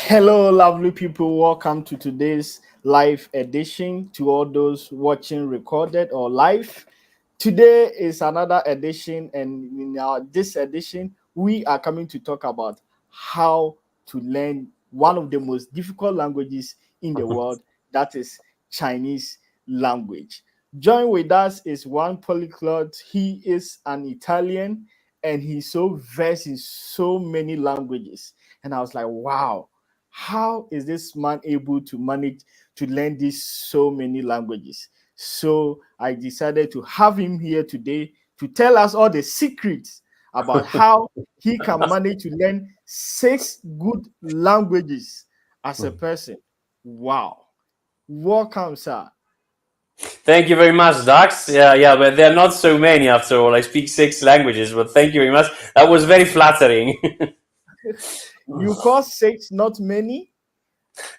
Hello, lovely people. Welcome to today's live edition. To all those watching recorded or live, today is another edition, and in this edition, we are coming to talk about how to learn one of the most difficult languages in the world, that is Chinese language. Join with us is one polyglot. He is an Italian, and he's so versed in so many languages. And I was like, wow, how is this man able to manage to learn these so many languages? So I decided to have him here today to tell us all the secrets about how he can manage to learn 6 good languages as a person. Wow. Welcome, sir. Thank you very much, Dax. Yeah, but there are not so many after all. I speak 6 languages, but thank you very much. That was very flattering. You call 6 not many?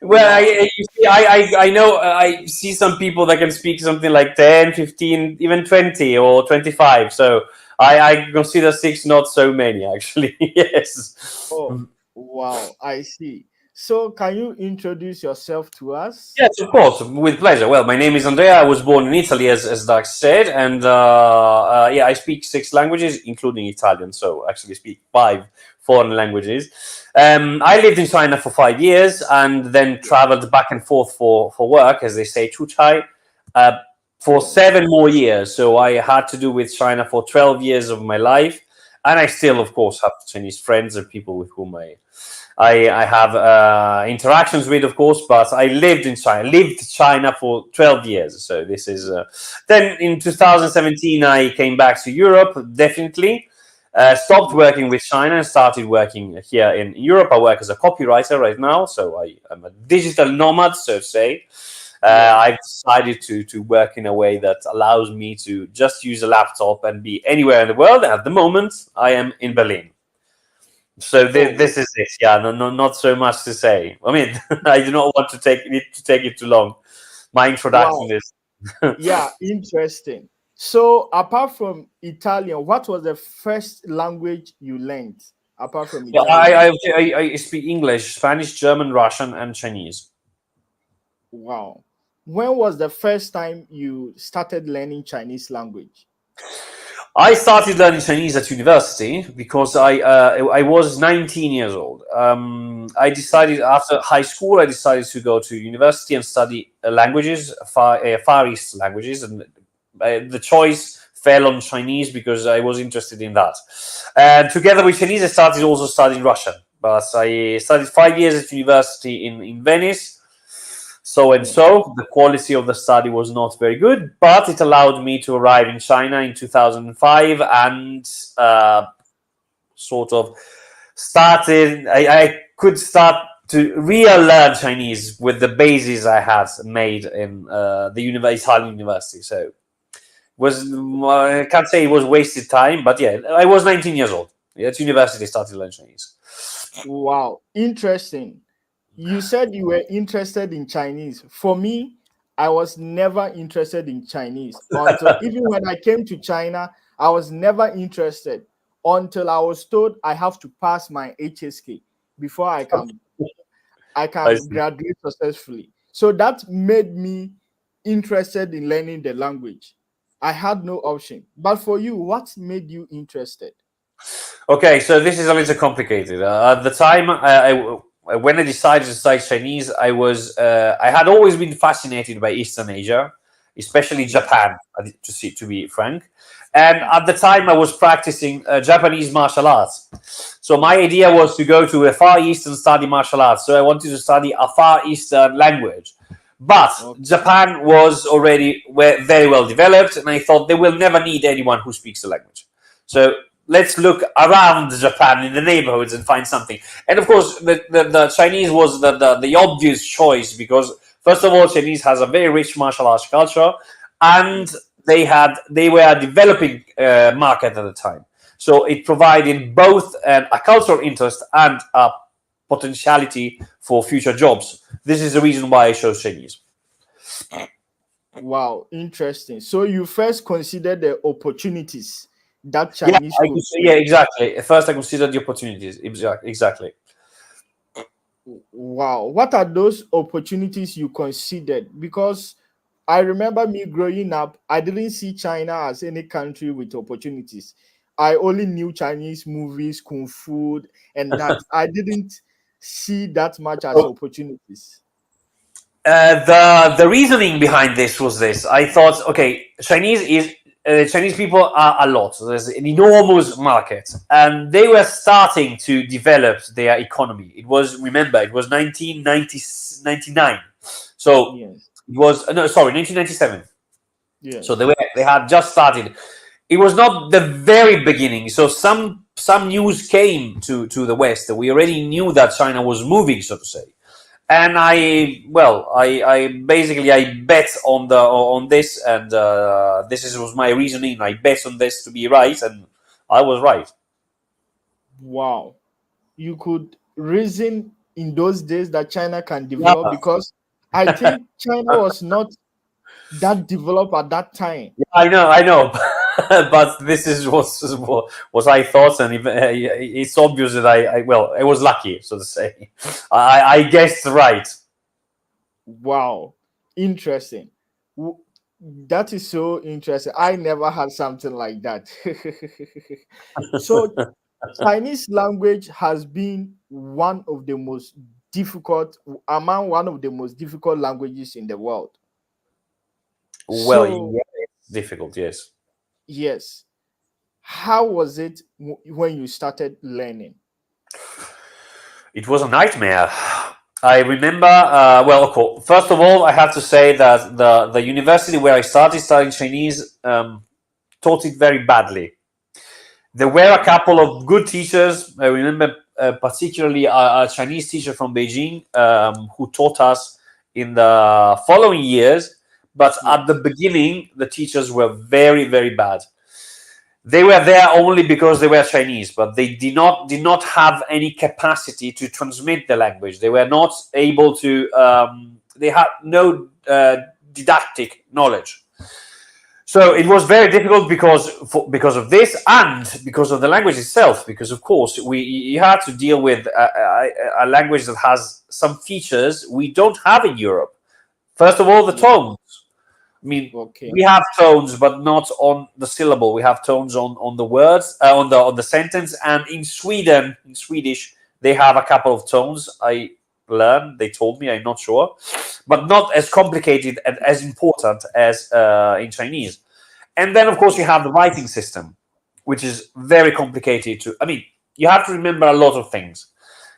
Well, Wow. you see, I know I see some people that can speak something like 10, 15, even 20 or 25. So I consider 6 not so many, actually. Yes. Oh, wow. I see. So can you introduce yourself to us? Yes, of course, with pleasure. Well, my name is Andrea. I was born in Italy, as Dax said, and yeah, I speak 6 languages, including Italian. So I actually speak 5 foreign languages. I lived in China for 5 years, and then traveled back and forth for work, as they say, chuchai, uh, for Oh, 7 more years. So I had to do with China for 12 years of my life, and I still, of course, have Chinese friends and people with whom I have interactions with, of course, but I lived China for 12 years. So this is then in 2017 I came back to Europe. Definitely stopped working with China and started working here in Europe. I work as a copywriter right now, so I am a digital nomad, so to say. yeah. I've decided to work in a way that allows me to just use a laptop and be anywhere in the world. At the moment, I am in Berlin. So Oh, this is it. Yeah, no, not so much to say. I mean, I do not want to take it too long. My wow. introduction is. Yeah, interesting. So, apart from Italian, what was the first language you learned apart from Yeah, I, Italian? I I speak English, Spanish, German, Russian, and Chinese. Wow. When was the first time you started learning Chinese language? I started learning Chinese at university because I was 19 years old. I decided after high school I decided to go to university and study languages, Far East languages, and the choice fell on Chinese because I was interested in that. And together with Chinese, I started also studying Russian. But I studied 5 years at university in Venice, so and Hmm. so. The quality of the study was not very good, but it allowed me to arrive in China in 2005 and sort of started. I could start to real learn Chinese with the bases I had made in the Italian university. So was I can't say it was wasted time, but yeah, I was 19 years old. At university, I started learning Chinese. Wow, interesting. You said you were interested in Chinese. For me, I was never interested in Chinese until even when I came to China, I was never interested until I was told I have to pass my HSK before I I can see. graduate successfully. So that made me interested in learning the language. I had no option. But for you, what made you interested? Okay, so this is a little complicated. At the time, when I decided to study Chinese, I had always been fascinated by Eastern Asia, especially Yeah. Japan, to be frank. And at the time, I was practicing Japanese martial arts. So my idea was to go to a Far East and study martial arts. So I wanted to study a Far Eastern language. But Okay. Japan was already very well developed, and I thought they will never need anyone who speaks the language. So let's look around Japan in the neighborhoods and find something. And of course, the Chinese was the obvious choice because, first of all, Chinese has a very rich martial arts culture, and they were a developing market at the time. So it provided both a cultural interest and a potentiality for future jobs. This is the reason why I chose Chinese. Wow, interesting. So you first consider the opportunities that Yeah, Chinese I could could say, yeah, bring. exactly. At first, I considered the opportunities. Exactly. Wow. What are those opportunities you considered? Because I remember me growing up, I didn't see China as any country with opportunities. I only knew Chinese movies, kung fu, and that. I didn't see that much as So, opportunities. the reasoning behind this was this. I thought, okay, Chinese people are a lot. So there's an enormous market, and they were starting to develop their economy. It was, remember, it was 1999. So Yes. it was no, sorry, 1997. So Yes. they had just started. It was not the very beginning. So some news came to the West. We already knew that China was moving, so to say. And I basically I bet on this, and was my reasoning. I bet on this to be right, and I was right. Wow. You could reason in those days that China can Yeah, develop, because I think China was not that developed at that time. I know, but this is what I thought, and it's obvious that I was lucky, so to say. I guessed right. Wow, interesting. W- That is so interesting. I never had something like that. So, Chinese language has been one of the most difficult, among one of the most difficult languages in the world. Well, So, yeah, it's difficult, yes. yes, how was it when you started learning? It was a nightmare. I remember, first of all, I have to say that the university where I started studying Chinese taught it very badly. There were a couple of good teachers. I remember particularly a Chinese teacher from Beijing who taught us in the following years. But at the Yes, beginning, the teachers were very, very bad. They were there only because they were Chinese, but they did not have any capacity to transmit the language. They were not able to. They had no didactic knowledge. So it was yes, very difficult because of this and because of the language itself. Because of course you had to deal with a language that has some features we don't have in Europe. First of all, the yes. tone. I mean, Okay, we have tones, but not on the syllable. We have tones on the words, on the sentence. And in Sweden, in Swedish, they have a couple of tones. I learned. They told me. I'm not sure, but not as complicated and as important as in Chinese. And then, of course, you have the writing system, which is very complicated. To I mean, you have to remember a lot of things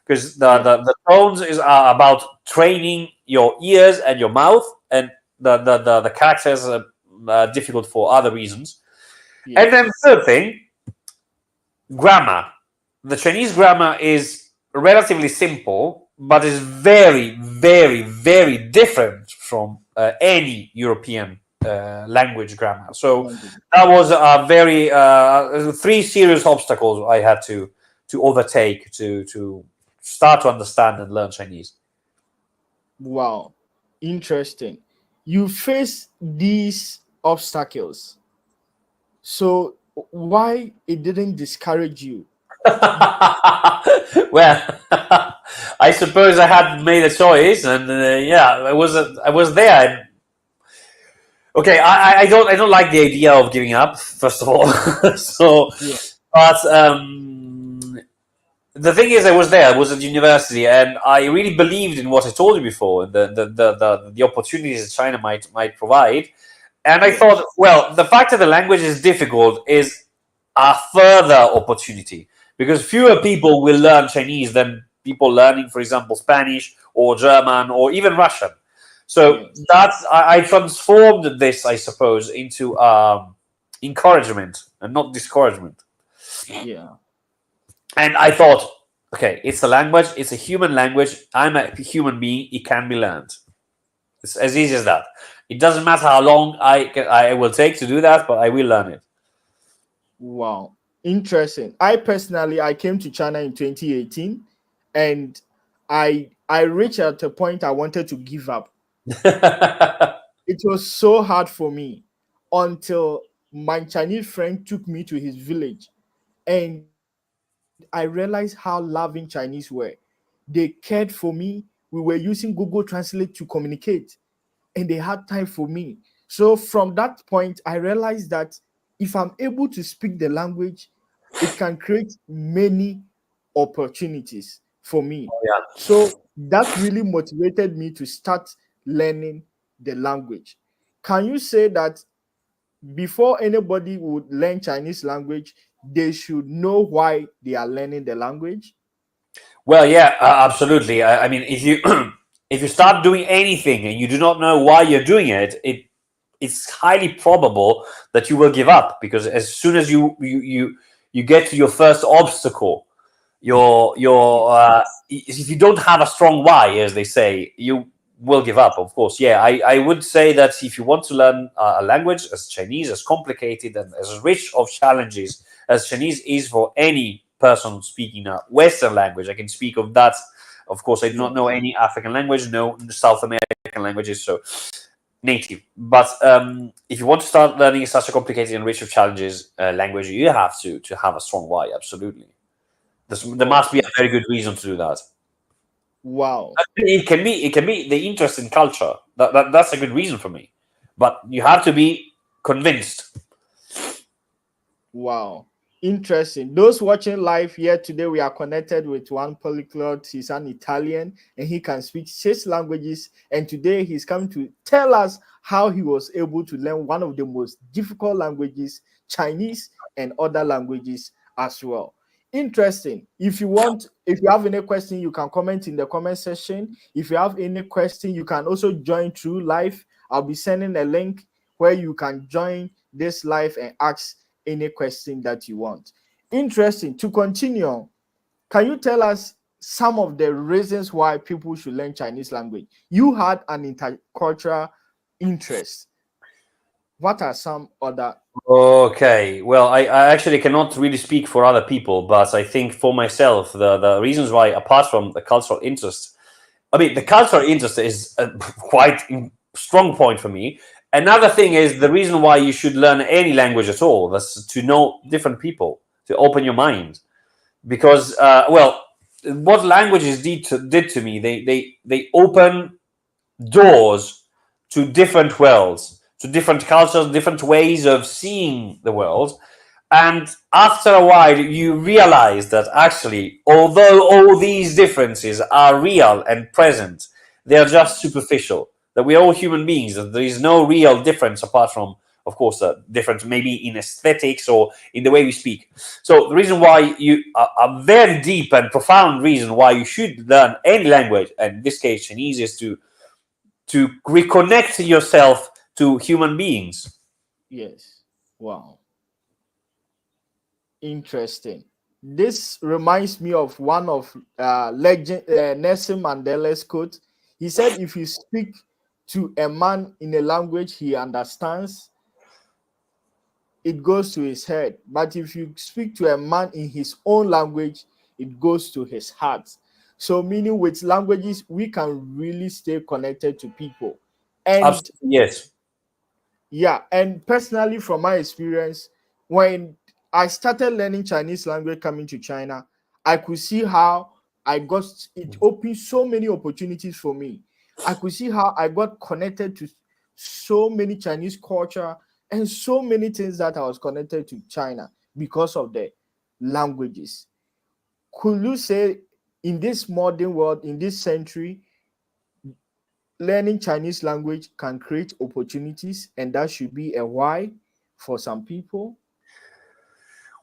because yeah, the tones are about training your ears and your mouth, and the characters are difficult for other reasons. And then yes, third thing, grammar. The Chinese grammar is relatively simple, but is very, very, very different from any European language grammar. So language. that was a very three serious obstacles I had to overtake to start to understand and learn Chinese. Wow, interesting. You face these obstacles. So why it didn't discourage you? You- Well, I suppose I had made a choice, and yeah, I was there. Okay, I don't like the idea of giving up. First of all, so Yeah, but the thing is, I was there. I was at university, and I really believed in what I told you before, and the opportunities that China might provide. And I yes, thought, well, the fact that the language is difficult is a further opportunity because fewer people will learn Chinese than people learning, for example, Spanish or German or even Russian. So yes, I transformed this, I suppose, into encouragement and not discouragement. yeah. And I thought, okay, it's a language, it's a human language. I'm a human being; it can be learned. It's as easy as that. It doesn't matter how long I will take to do that, but I will learn it. Wow, interesting. I personally, I came to China in 2018, and I reached at a point I wanted to give up. It was so hard for me until my Chinese friend took me to his village, and I realized how loving Chinese were. They They cared for me. We were using Google Translate to communicate, and they had time for me. So from that point, I realized that if I'm able to speak the language, it can create many opportunities for me. Yeah. So that really motivated me to start learning the language. Can you say that before anybody would learn Chinese language, they should know why they are learning the language? Well, yeah, absolutely. I mean, if you if you start doing anything and you do not know why you're doing it, it's highly probable that you will give up, because as soon as you get to your first obstacle, your Yes. if you don't have a strong why, as they say, you will give up. Of course, yeah. I would say that if you want to learn a language as Chinese, as complicated and as rich of challenges as Chinese is for any person speaking a Western language, I can speak of that. Of course, I do not know Yes. any African language, no South American languages, so native. But if you want to start learning such a complicated and rich of challenges language, you have to have a strong why. Absolutely. There must be a Okay. very good reason to do that. Wow. It can be the interest in culture. That's a good reason for me. But you have to be convinced. Wow. Interesting. Those watching live here today, we are connected with one polyglot. He's an Italian and he can speak 6 languages. And today he's come to tell us how he was able to learn one of the most difficult languages, Chinese and other languages as well. Interesting. If you have any question, you can comment in the comment section. If you have any question, you can also join through live. I'll be sending a link where you can join this live and ask any question that you want. Interesting. To continue, can you tell us some of the reasons why people should learn Chinese language? You had an intercultural interest. What are some other? Okay. Well, I actually cannot really speak for other people, but I think for myself, the reasons why, apart from the cultural interest, I mean, the cultural interest is a quite strong point for me. Another thing is the reason why you should learn any language at all. That's to know different people, to open your mind. Because, well, what languages did to me, they open doors to different worlds, to different cultures, different ways of seeing the world. And after a while, you realize that actually, although all these differences are real and present, they are just superficial. That we are all human beings, that there is no real difference apart from, of course, difference maybe in aesthetics or in the way we speak. So the reason why a very deep and profound reason why you should learn any language, and in this case Chinese, is to reconnect yourself to human beings. Yes. Wow. Interesting. This reminds me of one of legend Nelson Mandela's quote. He said, "If you speak to a man in a language he understands, it goes to his head. But if you speak to a man in his own language, it goes to his heart." So, meaning with languages, we can really stay connected to people. And Absolutely, yes. yeah, and personally, from my experience, when I started learning Chinese language coming to China, I could see how it opened so many opportunities for me. I could see how I got connected to so many Chinese culture and so many things that I was connected to China because of the languages. Could you say in this modern world, in this century, learning Chinese language can create opportunities, and that should be a why for some people?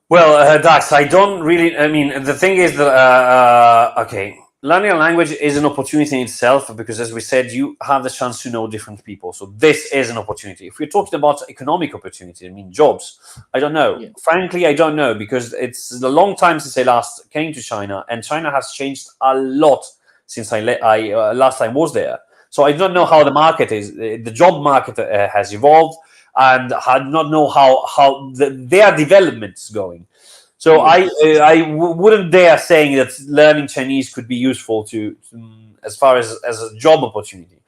Well, Dax, I don't really. I mean, the thing is that okay, learning a language is an opportunity in itself, because, as we said, you have the chance to know different people. So this is an opportunity. If we're talking about economic opportunity, I mean jobs, I don't know. Yeah. Frankly, I don't know, because it's a long time since I last came to China, and China has changed a lot since I last time was there. So I don't know how the market is. The job market has evolved, and I do not know how their development is going. So Yes. wouldn't dare saying that learning Chinese could be useful as far as a job opportunity,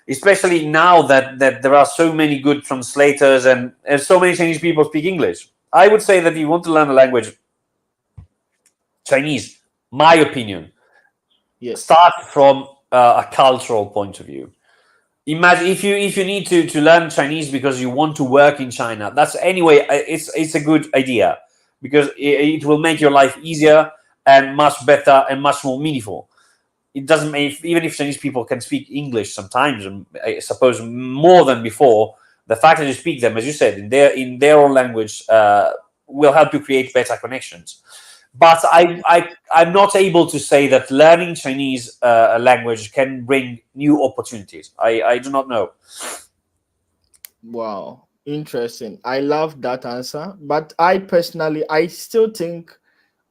especially now that there are so many good translators and so many Chinese people speak English. I would say that if you want to learn a language, Chinese, my opinion, Yes. start from a cultural point of view. Imagine if you need to learn Chinese because you want to work in China. That's anyway. It's a good idea because it will make your life easier and much better and much more meaningful. It doesn't even if Chinese people can speak English sometimes, and I suppose more than before. The fact that you speak them, as you said, in their own language, will help you create better connections. But I'm not able to say that learning Chinese language can bring new opportunities. I do not know. Wow, interesting. I love that answer. But I personally, I still think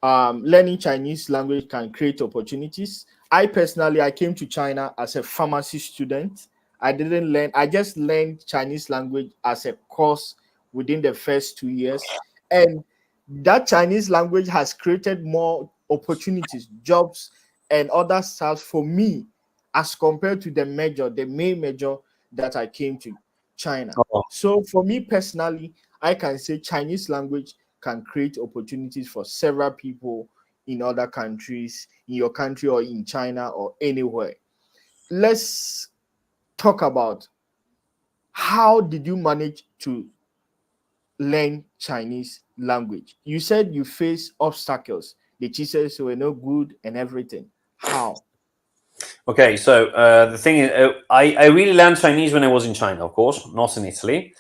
learning Chinese language can create opportunities. I personally, I came to China as a pharmacy student. I didn't learn, I just learned Chinese language as a course within the first 2 years. And that Chinese language has created more opportunities, jobs, and other stuff for me as compared to the main major that I came to China. Oh, So for me personally, I can say Chinese language can create opportunities for several people in other countries, in your country or in China or anywhere. Let's talk about how did you manage to learn Chinese language? You said you faced obstacles. The teachers were no good and everything. How? okay. So the thing is, I really learned Chinese when I was in China, of course, not in Italy,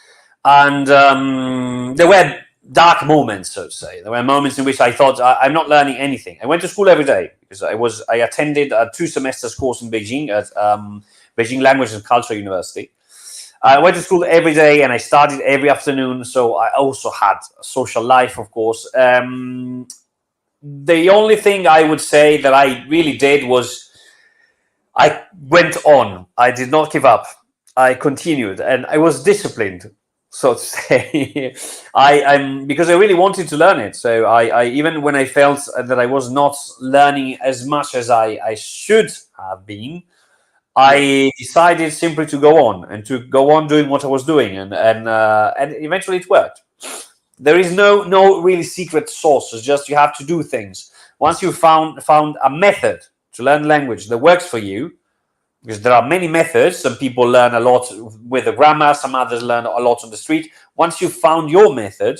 and there were dark moments, so to say. There were moments in which I thought I'm not learning anything. I went to school every day because I attended a 2 semesters course in Beijing at Beijing Language and Culture University. I went to school every day and I studied every afternoon. So I also had a social life, of course. The only thing I would say that I really did was I went on. I did not give up. I continued and I was disciplined, so to say. I'm because I really wanted to learn it. So I even when I felt that I was not learning as much as I should have been, Yes. I decided simply to go on and to go on doing what I was doing, and eventually it worked. There is no really secret sauce. It's just you have to do things. Once you found a method to learn language that works for you, because there are many methods. Some people learn a lot with the grammar. Some others learn a lot on the street. Once you found your method,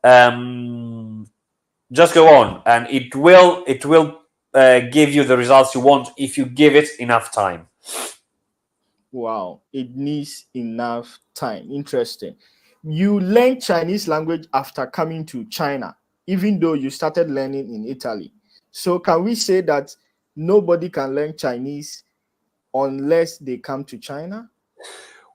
um, just go on, and it will give you the results you want if you give it enough time. Wow, it needs enough time. Interesting. You learned Chinese language after coming to China, even though you started learning in Italy. So, can we say that nobody can learn Chinese unless they come to China?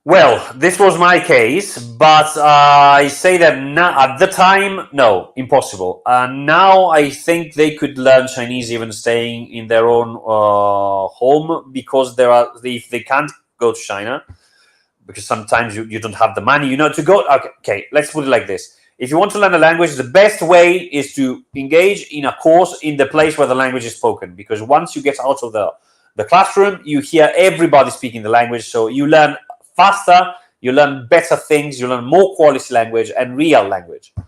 Well, this was my case, but I say that now, at the time, no, impossible. Now I think they could learn Chinese even staying in their own home because if they can't go to China because sometimes you don't have the money, to go. Okay, let's put it like this. If you want to learn a language, the best way is to engage in a course in the place where the language is spoken. Because once you get out of the classroom, you hear everybody speaking the language. So you learn faster, you learn better things, you learn more quality language and real language. But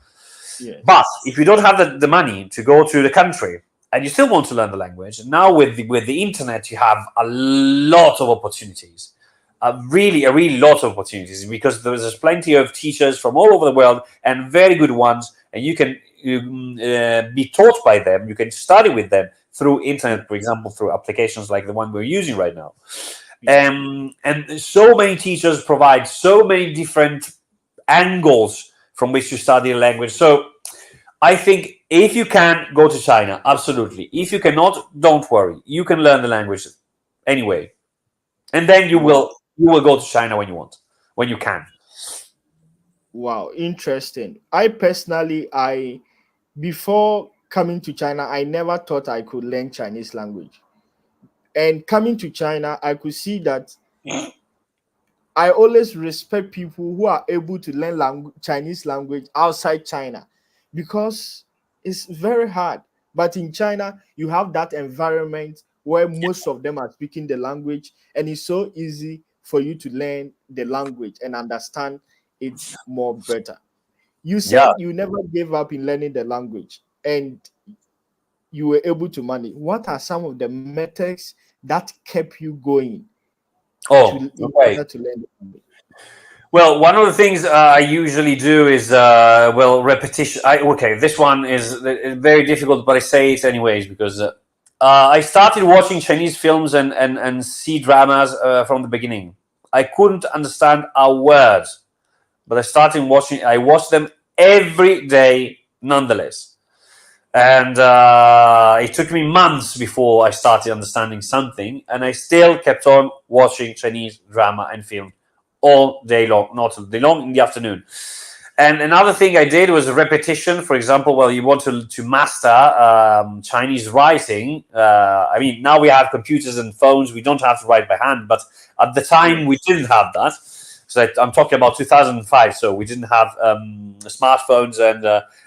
Yes. if you don't have the money to go to the country and you still want to learn the language, now with the internet, you have a lot of opportunities. A really lot of opportunities because there's plenty of teachers from all over the world and very good ones, and you can be taught by them. You can study with them through internet, for example, through applications like the one we're using right now. Yes. And so many teachers provide so many different angles from which to study a language. So I think if you can go to China, absolutely. If you cannot, don't worry. You can learn the language anyway, and then you Wow. will you will go to China when you want, when you can. Wow. Interesting. I personally, I before coming to China, I never thought I could learn Chinese language. And coming to China, I could see that I always respect people who are able to learn Chinese language outside China because it's very hard. But in China, you have that environment where most of them are speaking the language, and it's so easy for you to learn the language and understand it more better. You Yeah, said you never gave up in learning the language, and you were able to manage? What are some of the methods that kept you going Oh, in okay. order to learn the language? Well, one of the things I usually do is repetition. Okay, this one is very difficult, but I say it anyways because I started watching Chinese films and see dramas from the beginning. I couldn't understand a word, but I started watching. I watched them every day, nonetheless. And it took me months before I started understanding something, and I still kept on watching Chinese drama and film all day long, not all day long, in the afternoon. And another thing I did was repetition. For example, well, you want to master Chinese writing. I mean, now we have computers and phones. We don't have to write by hand, but at the time we Yes. didn't have that. So I'm talking about 2005. So we didn't have smartphones, and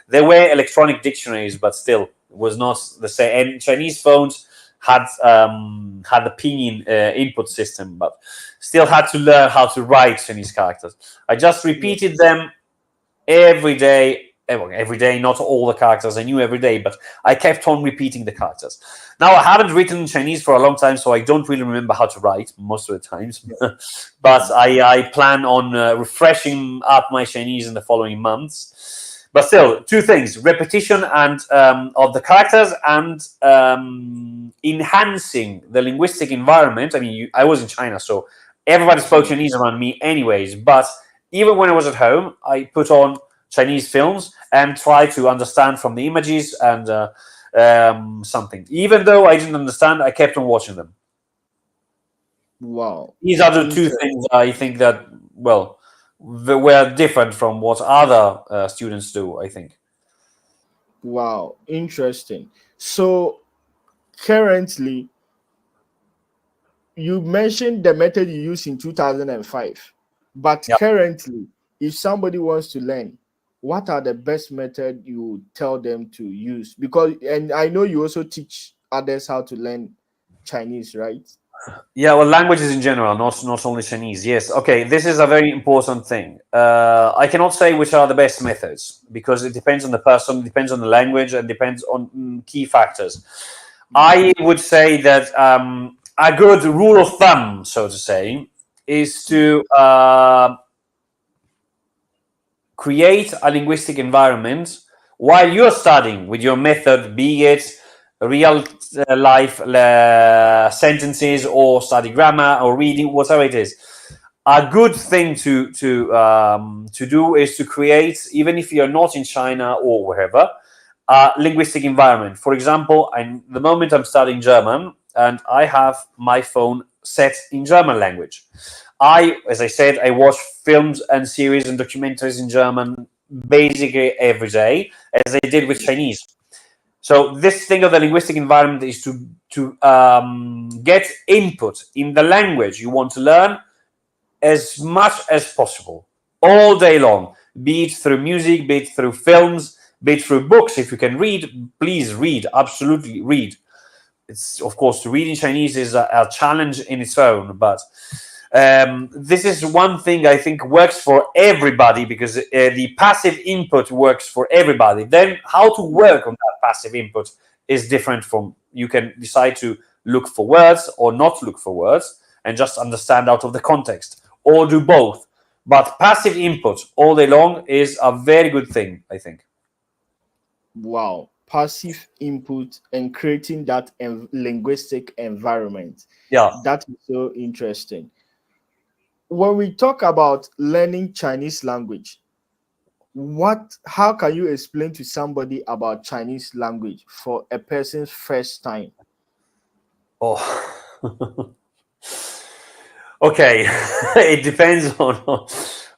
there were electronic dictionaries, but still, it was not the same. And Chinese phones had the pinyin input system, but still had to learn how to write Chinese characters. I just repeated Yes. them every day. Every day, not all the characters I knew every day, but I kept on repeating the characters. Now, I haven't written Chinese for a long time, so I don't really remember how to write most of the times. Yeah. But I plan on refreshing up my Chinese in the following months. But still, two things: repetition and of the characters, and enhancing the linguistic environment. I mean, I was in China, so everybody spoke Yeah. Chinese around me, anyways. But even when I was at home, I put on Chinese films and try to understand from the images and something. Even though I didn't understand, I kept on watching them. Wow. These are the two Interesting. things I think that, well, were different from what other students do, I think. Wow. Interesting. So currently, you mentioned the method you used in 2005, but Yeah. currently, if somebody wants to learn, what are the best method you would tell them to use? Because, and I know you also teach others how to learn Chinese, right? Yeah, well, languages in general, not only Chinese. Yes, okay. This is a very important thing. I cannot say which are the best methods because it depends on the person, depends on the language, and depends on key factors. I would say that a good rule of thumb, so to say, is to create a linguistic environment while you're studying with your method, be it real life sentences or study grammar or reading, whatever it is. A good thing to do is to create, even if you're not in China or wherever, a linguistic environment. For example, the moment I'm studying German, and I have my phone set in German language. As I said, I watch films and series and documentaries in German basically every day, as I did with Chinese. So this thing of the linguistic environment is to get input in the language you want to learn as much as possible all day long, be it through music, be it through films, be it through books. If you can read, please read, absolutely read. It's, of course, to read in Chinese is a challenge in its own, but this is one thing I think works for everybody because the passive input works for everybody. Then how to work on that passive input is different from, you can decide to look for words or not look for words and just understand out of the context, or do both. But passive input all day long is a very good thing, I think. Wow. Passive input and creating that linguistic environment. Yeah. That is so interesting. When we talk about learning Chinese language, how can you explain to somebody about Chinese language for a person's first time? Oh. Okay, it depends on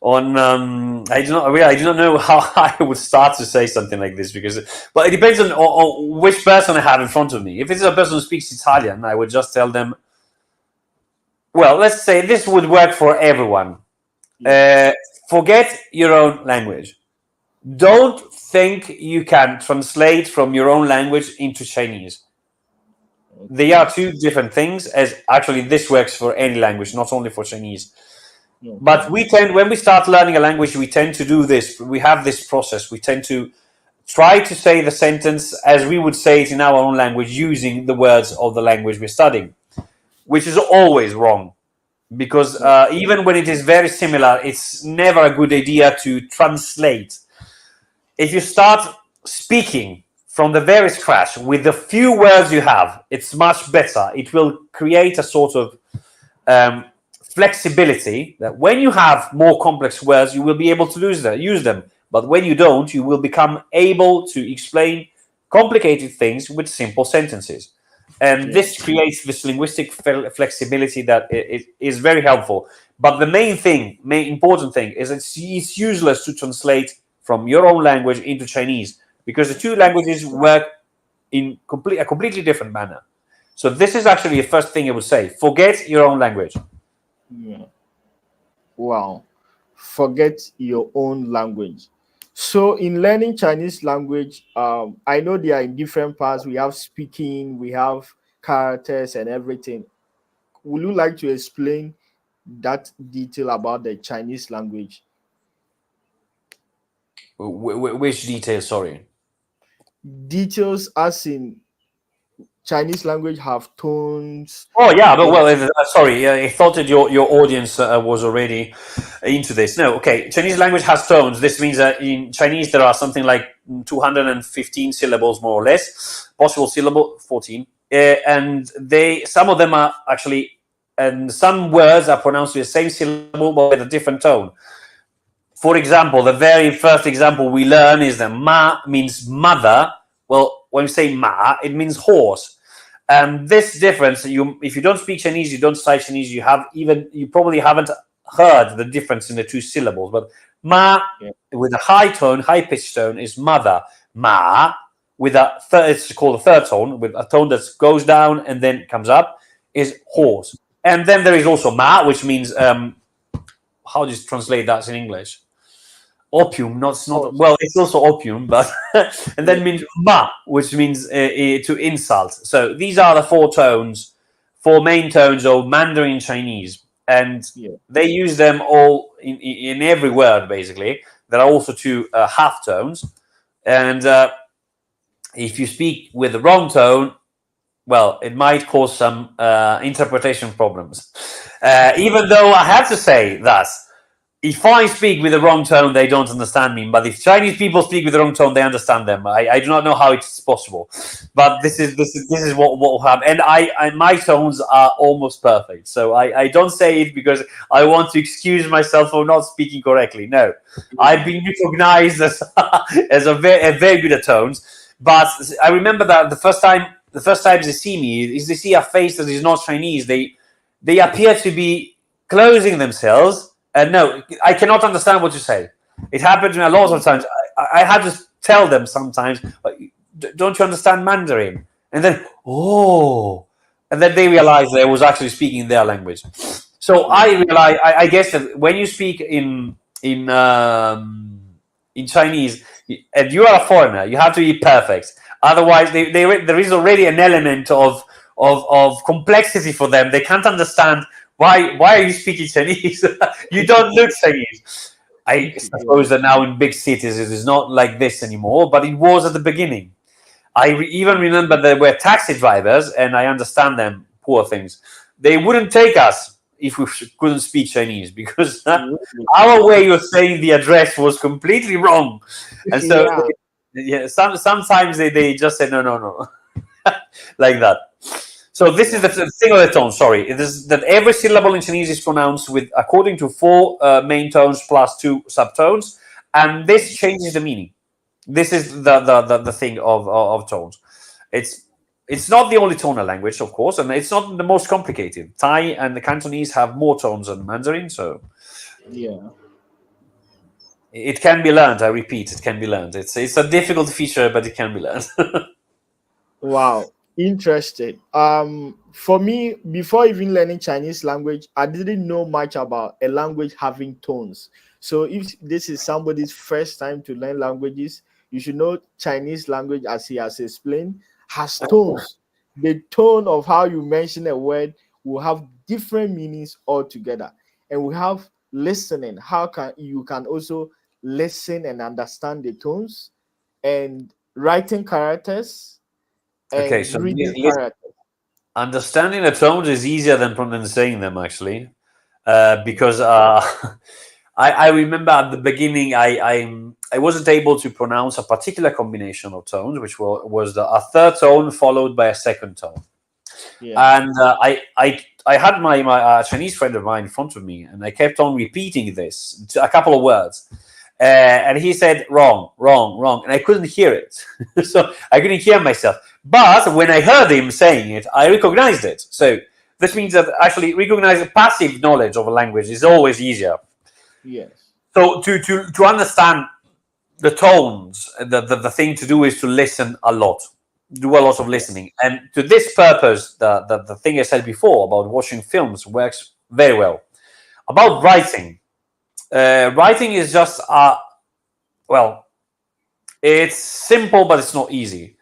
I do not really, I do not know how I would start to say something like this because, but it depends on which person I have in front of me. If it's a person who speaks Italian, I would just tell them, well, let's say this would work for everyone. Uh, Yes. Forget your own language. Don't think you can translate from your own language into Chinese. They are Okay. two different things. As actually, this works for any language, not only for Chinese. But Okay. we tend, when we start learning a language, we tend to do this. We have this process. We tend to try to say the sentence as we would say it in our own language using the words of the language we're studying, which is always wrong because Yeah. even when it is very similar, it's never a good idea to translate. If you start speaking from the very scratch with the few words you have, it's much better. It will create a sort of um, flexibility that when you have more complex words, you will be able to use them. But when you don't, you will become able to explain complicated things with simple sentences. And Yeah. this creates this linguistic flexibility that it is very helpful. But the main important thing is it's useless to translate from your own language into Chinese because the two languages work in a completely different manner. So this is actually the first thing I would say. Forget your own language. Yeah. Wow. Forget your own language. So in learning Chinese language, I know they are in different parts. We have speaking, we have characters and everything. Would you like to explain that detail about the Chinese language? Which details? Sorry. Details as in Chinese language have tones. Oh yeah, but They, well, sorry. I thought that your audience was already into this. No, okay. Chinese language has tones. This means that in Chinese there are something like 215 syllables, more or less. Possible syllable 14, and they some of them are actually, and some words are pronounced with the same syllable but with a different tone. For example, the very first example we learn is that ma means mother. Well, when we say ma, it means horse. And this difference, if you don't speak Chinese, you don't study Chinese, you probably haven't heard the difference in the two syllables. But ma yeah. with a high pitched tone is mother. Ma with it's called a third tone, with a tone that goes down and then comes up, is horse. And then there is also ma, which means how do you translate that in English? Opium, not Horse. well. It's also opium, but and Yeah. then means ma, which means to insult. So these are the four tones, four main tones of Mandarin Chinese, and Yeah. they use them all in every word. Basically, there are also two half tones, and if you speak with the wrong tone, well, it might cause some interpretation problems. Even though I have to say that if I speak with the wrong tone, they don't understand me. But if Chinese people speak with the wrong tone, they understand them. I do not know how it's possible, but this is what will happen. And my tones are almost perfect. So I don't say it because I want to excuse myself for not speaking correctly. No, I've Yeah. been recognized as as a very good at tones. But I remember that the first time they see me is they see a face that is not Chinese. They appear to be closing themselves. And no, I cannot understand what you say. It happened to me a lot of times. I had to tell them sometimes, don't you understand Mandarin? And then, oh, and then they realized that I was actually speaking their language. So Yeah. I guess that when you speak in Chinese, and you are a foreigner, you have to be perfect. Otherwise, there is already an element of complexity for them. They can't understand why are you speaking Chinese? You don't look Chinese. I Yeah. suppose that now in big cities it is not like this anymore, but it was at the beginning. Even remember there were taxi drivers, and I understand them, poor things. They wouldn't take us if we couldn't speak Chinese because Really? our way of saying the address was completely wrong. And so, Yeah. yeah, sometimes they just say no, no, no, like that. So this is the Wow. thing of the tone. Sorry, it is that every syllable in Chinese is pronounced with according to four main tones plus two subtones, and this changes the meaning. This is the thing of tones. It's it's not the only tonal language, of course, and it's not the most complicated. Thai and the Cantonese have more tones than Mandarin, so Yeah. it can be learned. I repeat, it can be learned. It's a difficult feature, but it can be learned. Wow, interesting. For me, before even learning Chinese language, I didn't know much about a language having tones. So if this is somebody's first time to learn languages, you should know Chinese language, as he has explained, has tones. The tone of how you mention a word will have different meanings altogether. And we have listening. How can you can also listen and understand the tones? and writing characters Okay, and so reading characters. understanding the tones is easier than saying them, actually, Yeah. because I remember at the beginning I wasn't able to pronounce a particular combination of tones, which was a third tone followed by a second tone. Yeah. And I had my Chinese friend of mine in front of me, and I kept on repeating this a couple of words, and he said wrong, wrong, wrong, and I couldn't hear it, so I couldn't hear myself. But when I heard him saying it, I recognized it. So this means that actually recognizing passive knowledge of a language is always easier. Yes. So to understand the tones, the thing to do is to listen a lot, do a lot of Yeah. listening, and to this purpose, the thing I said before about watching films works very well. About writing, writing is just well, it's simple, but it's not easy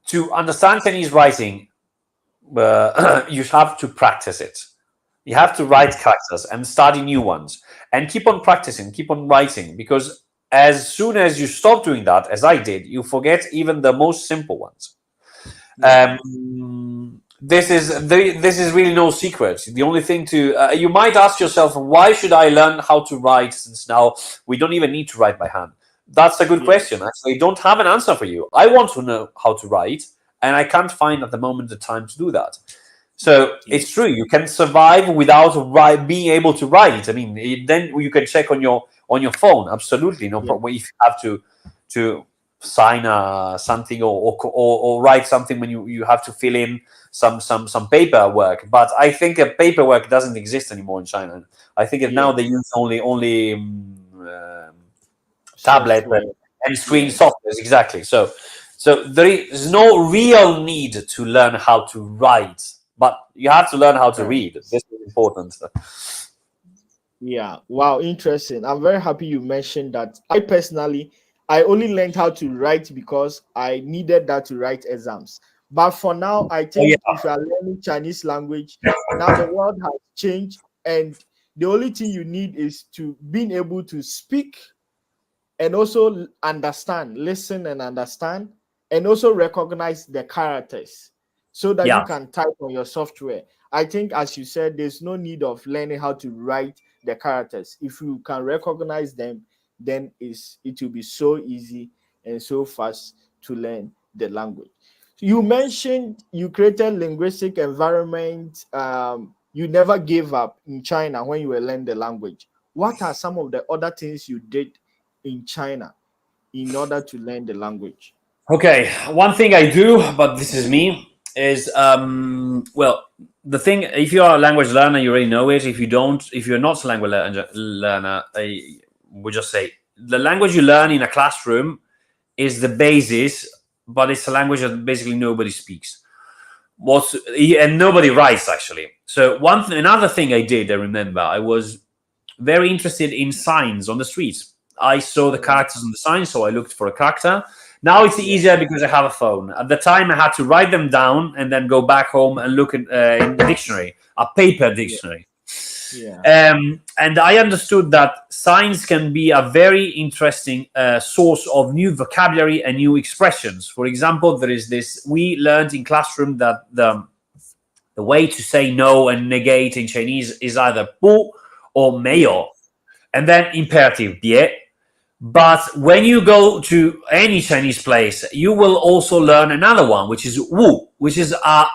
to understand Chinese writing. You have to practice it. You have to write Yeah. characters and study new ones and keep on practicing, keep on writing, because as soon as you stop doing that, as I did, you forget even the most simple ones. Yeah. This is really no secret. The only thing to you might ask yourself, why should I learn how to write since now we don't even need to write by hand? That's a good Yeah. question. Actually, I don't have an answer for you. I want to know how to write, and I can't find at the moment the time to do that. So Yeah. it's true. You can survive without being able to write. I mean, then you can check on your phone. Absolutely, no Yeah. problem. If you have to sign something or write something when you have to fill in some paperwork. But I think paperwork doesn't exist anymore in China. I think that now Yeah. they use only tablet Software. and screen Yes. softwares, exactly. So there is no real need to learn how to write, but you have to learn how to Correct. read. This is important. Yeah. Wow. Interesting. I'm very happy you mentioned that. I personally, I only learned how to write because I needed that to write exams. But for now, I Oh yeah, think if you are learning Chinese language, now the world has changed, and the only thing you need is to being able to speak and also understand, listen and understand, and also recognize the characters so that you yeah, can type on your software. I think, as you said, there's no need of learning how to write the characters. If you can recognize them, then it will be so easy and so fast to learn the language. You mentioned you created linguistic environment. You never gave up in China when you were learning the language. What are some of the other things you did in China in order to learn the language? okay. One thing I do, but this is me, is well, the thing. If you are a language learner, you already know it. If you don't, if you're not a language learner, I would just say the language you learn in a classroom is the basis, but it's a language that basically nobody speaks. What's and nobody writes actually. So another thing I did, I remember, I was very interested in signs on the streets. I saw the Mm, characters on the sign, so I looked for a character. Now it's yeah, easier because I have a phone. At the time, I had to write them down and then go back home and look in the dictionary, a paper yeah, dictionary. yeah, And I understood that signs can be a very interesting source of new vocabulary and new expressions. For example, there is this, we learned in classroom that the way to say no and negate in Chinese is either bu or yeah, meyo, and then imperative, bie. But when you go to any Chinese place, you will also learn another one, which is wu, which is a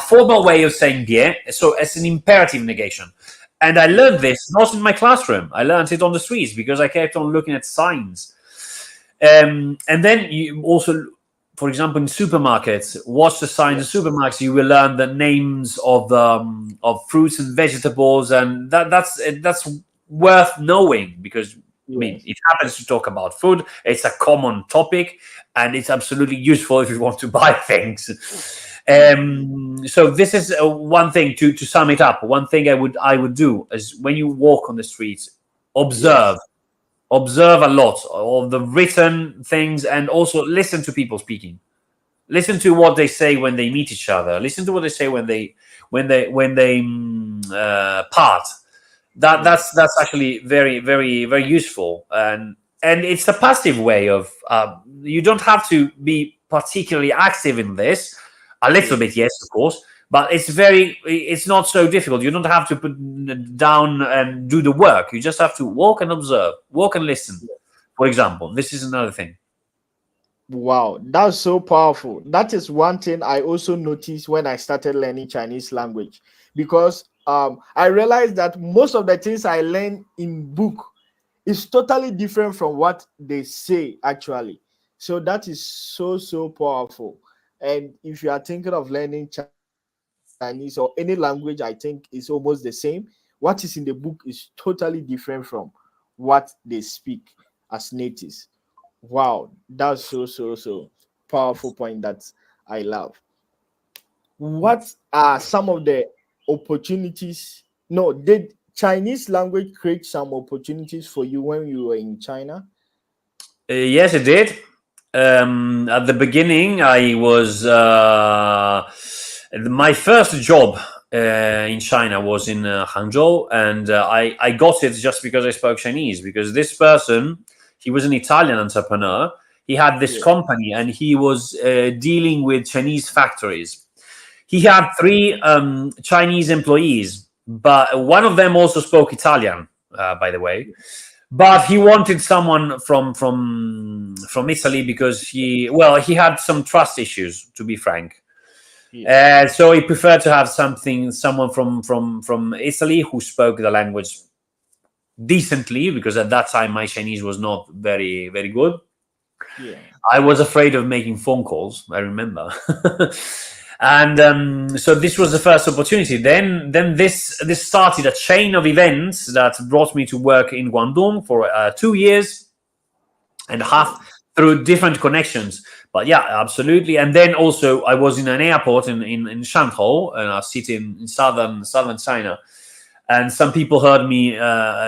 formal way of saying bie. So it's an imperative negation. And I yeah, learned this not in my classroom. I learned it on the streets because I kept on looking at signs. And then you also, for example, in supermarkets, watch the signs in yes, supermarkets. You will learn the names of fruits and vegetables, and that's worth knowing because I mean yes, it happens to talk about food. It's a common topic, and it's absolutely useful if you want to buy things. mm, So this is one thing to sum it up. One thing I would do is when you walk on the streets, observe yes, observe a lot of the written things and also listen to people speaking, listen to what they say when they meet each other, listen to what they say when they part. that yeah, that's that's actually very very very useful. And and it's a passive way of you don't have to be particularly active in this. A little Yeah. bit, yes, of course, but it's not so difficult. You don't have to put down and do the work. You just have to walk and observe, walk and listen. For example, this is another thing. Wow, that's so powerful. That is one thing I also noticed when I started learning Chinese language, because I realized that most of the things I learn in book is totally different from what they say actually. So that is so powerful. And if you are thinking of learning Chinese or any language, I think is almost the same. What is in the book is totally different from what they speak as natives. Wow, that's so powerful point that I love. What are some of the opportunities? No, did Chinese language create some opportunities for you when you were in China? Yes, it did. At the beginning, I was my first job in China was in Hangzhou, and I got it just because I spoke Chinese. Because this person, he was an Italian entrepreneur. He had this Yeah, company, and he was dealing with Chinese factories. He had three Chinese employees, but one of them also spoke Italian, by the way. But he wanted someone from Italy because he had some trust issues, to be frank. yeah, So he preferred to have someone from Italy who spoke the language decently, because at that time my Chinese was not very good. yeah. I was afraid of making phone calls. I remember, and so this was the first opportunity. Then this started a chain of events that brought me to work in Guangdong for 2 years and a half Okay. through different connections. But yeah, absolutely. And then also I was in an airport in Shanghai, a city in southern China, and some people heard me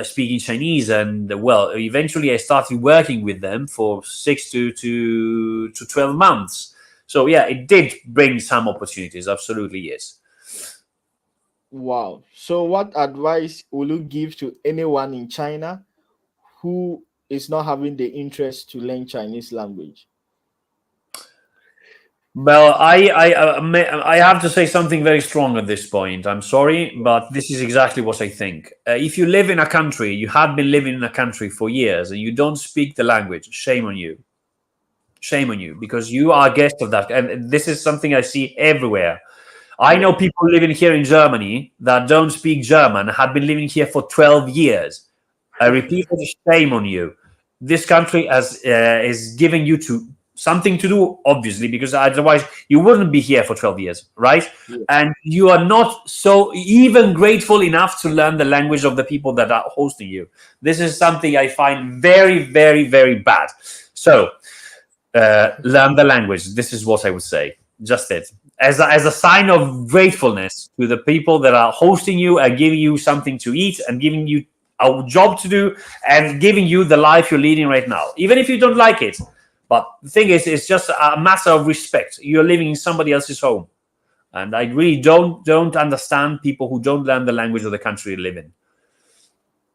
speaking Chinese, and well, eventually I started working with them for 6 to 12 months. So yeah, it did bring some opportunities. Absolutely, yes. Wow. So what advice will you give to anyone in China who is not having the interest to learn Chinese language? Well, I have to say something very strong at this point. I'm sorry, but this is exactly what I think. If you live in a country, you have been living in a country for years, and you don't speak the language, shame on you. Shame on you, because you are a guest of that. And this is something I see everywhere. I know Yeah. people living here in Germany that don't speak German, have been living here for 12 years. I repeat, shame on you. This country is giving you to something to do, obviously, because otherwise you wouldn't be here for 12 years, right? Yeah. And you are not so even grateful enough to learn the language of the people that are hosting you. This is something I find very bad. So learn the language. This is what I would say. Just it. As a sign of gratefulness to the people that are hosting you and giving you something to eat and giving you a job to do and giving you the life you're leading right now, even if you don't like it. But the thing is, it's just a matter of respect. You're living in somebody else's home, and I really don't understand people who don't learn the language of the country they live in.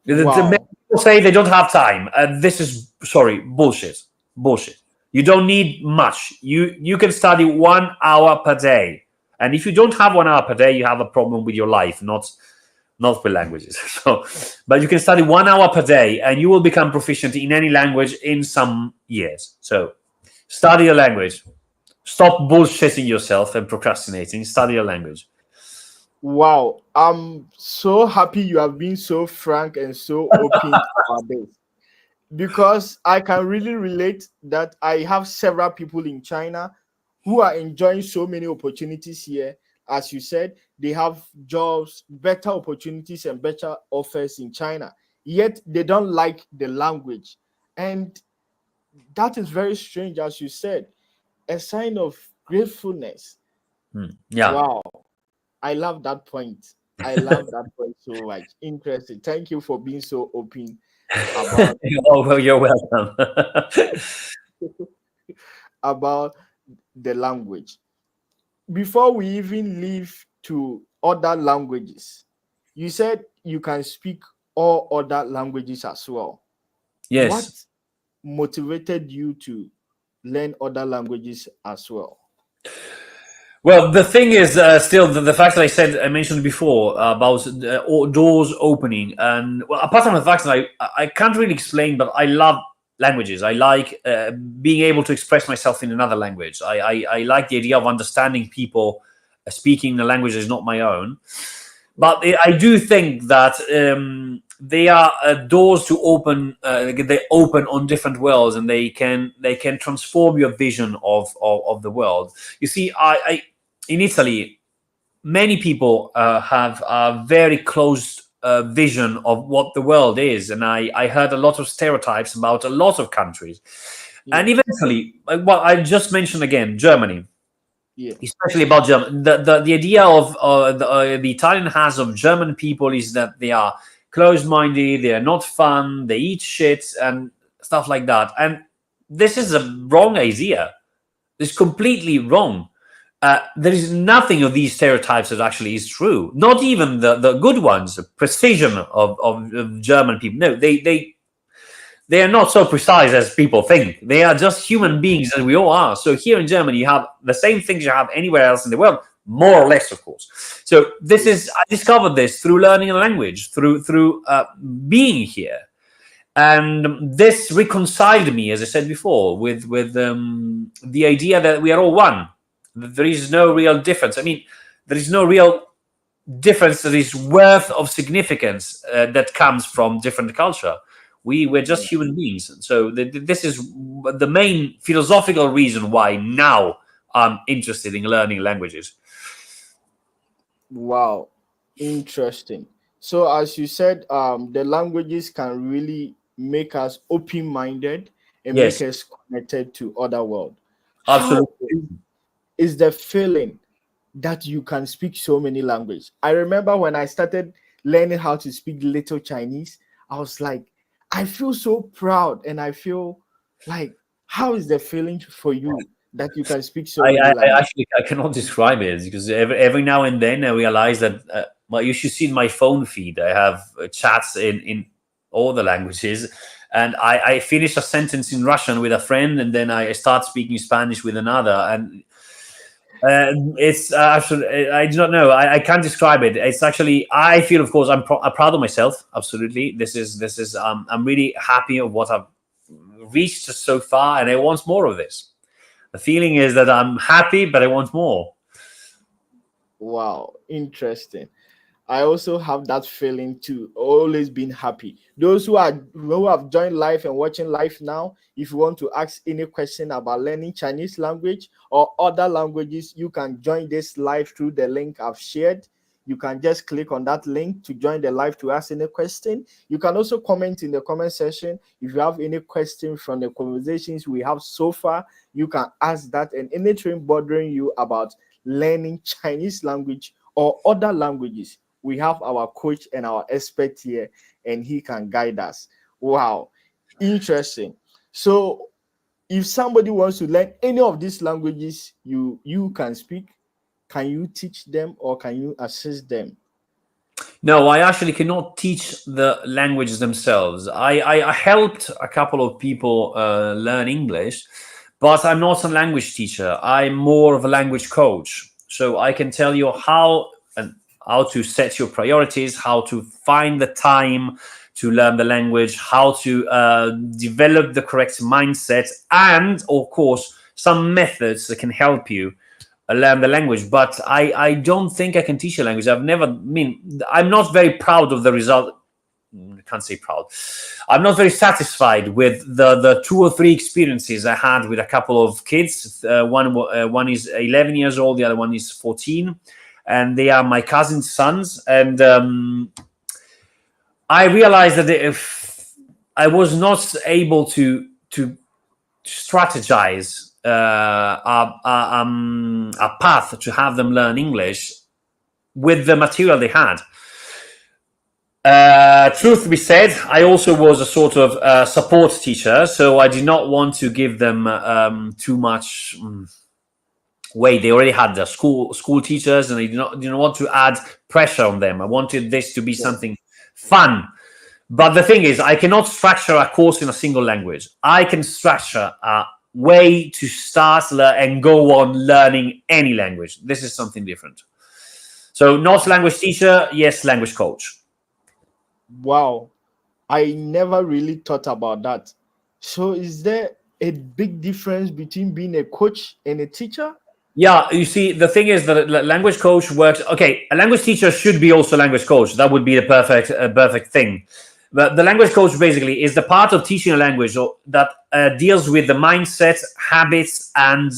Many Wow. people say they don't have time. This is sorry, bullshit. Bullshit. You don't need much. You can study 1 hour per day, and if you don't have 1 hour per day, you have a problem with your life, not with languages. So, but you can study 1 hour per day, and you will become proficient in any language in some years. So, study a language. Stop bullshitting yourself and procrastinating. Study a language. Wow. I'm so happy you have been so frank and so open about this, because I can really relate that I have several people in China who are enjoying so many opportunities here. As you said, they have jobs, better opportunities, and better offers in China, yet they don't like the language. And that is very strange, as you said, a sign of gratefulness. Yeah. Wow. I love that point. I love that point so much. Interesting. Thank you for being so open about Oh well, you're welcome. about the language. Before we even leave to other languages, you said you can speak all other languages as well. What Yes. motivated you to learn other languages as well? Well, the thing is, still the fact that I mentioned before about doors opening, and well, apart from the fact that I can't really explain, but I love languages. I like being able to express myself in another language. I like the idea of understanding people speaking the language that is not my own. But I do think that they are doors to open. They open on different worlds, and they can transform your vision of the world. You see, I in Italy, many people have a very closed vision of what the world is, and I heard a lot of stereotypes about a lot of countries, and Yeah, eventually, well, I just mentioned again Germany, yeah, especially about German. The idea of the Italian has of German people is that they are closed-minded, they are not fun, they eat shit and stuff like that, and this is a wrong idea. It's completely wrong. There is nothing of these stereotypes that actually is true. Not even the good ones, the precision of German people. No, they are not so precise as people think. They are just human beings, as we all are. So here in Germany, you have the same things you have anywhere else in the world, more or less, of course. So this is I discovered this through learning a language, through being here, and this reconciled me, as I said before, with the idea that we are all one. There is no real difference. I mean, there is no real difference that is worth of significance that comes from different culture. We're just yeah. human beings. So this is the main philosophical reason why now I'm interested in learning languages. Wow, interesting. So as you said, the languages can really make us open-minded and make Yes, us connected to other world. How absolutely. is the feeling that you can speak so many languages? I remember when I started learning how to speak little Chinese, I was like, I feel so proud, and I feel like, how is the feeling for you that you can speak so many I languages? actually I cannot describe it because every now and then I realize that well, you should see in my phone feed. I have chats in all the languages, and I finish a sentence in Russian with a friend, and then I start speaking Spanish with another, and it's absolutely. I do not know. I can't describe it. It's actually. I feel, of course, I'm proud of myself. Absolutely. This is. I'm really happy of what I've reached so far, and I want more of this. The feeling is that I'm happy, but I want more. Wow, interesting. I also have that feeling too. Always been happy. Those who have joined live and watching live now, if you want to ask any question about learning Chinese language or other languages, you can join this live through the link I've shared. You can just click on that link to join the live to ask any question. You can also comment in the comment section if you have any question from the conversations we have so far. You can ask that, and anything bothering you about learning Chinese language or other languages, we have our coach and our expert here, and he can guide us. Wow, interesting. So if somebody wants to learn any of these languages you can speak, can you teach them or can you assist them? No, I actually cannot teach the languages themselves. I helped a couple of people learn English, but I'm not a language teacher. I'm more of a language coach. So I can tell you how to set your priorities, how to find the time to learn the language, how to develop the correct mindset, and of course some methods that can help you learn the language. But I don't think I can teach a language. I've never I mean I'm not very proud of the result. I can't say proud. I'm not very satisfied with the two or three experiences I had with a couple of kids. One is 11 years old, the other one is 14, and they are my cousin's sons. And I realized that if I was not able to strategize a path to have them learn English with the material they had. Truth be said, I also was a sort of support teacher, so I did not want to give them too much weight. They already had the school teachers, and I did not want to add pressure on them. I wanted this to be Yeah. something fun. But the thing is, I cannot structure a course in a single language. I can structure a way to start and go on learning any language. This is something different. So not language teacher, yes, language coach. Wow, I never really thought about that. So, is there a big difference between being a coach and a teacher? Yeah, you see, the thing is that a language coach works. Okay, a language teacher should be also a language coach. That would be the perfect thing. But the language coach basically is the part of teaching a language that deals with the mindset, habits, and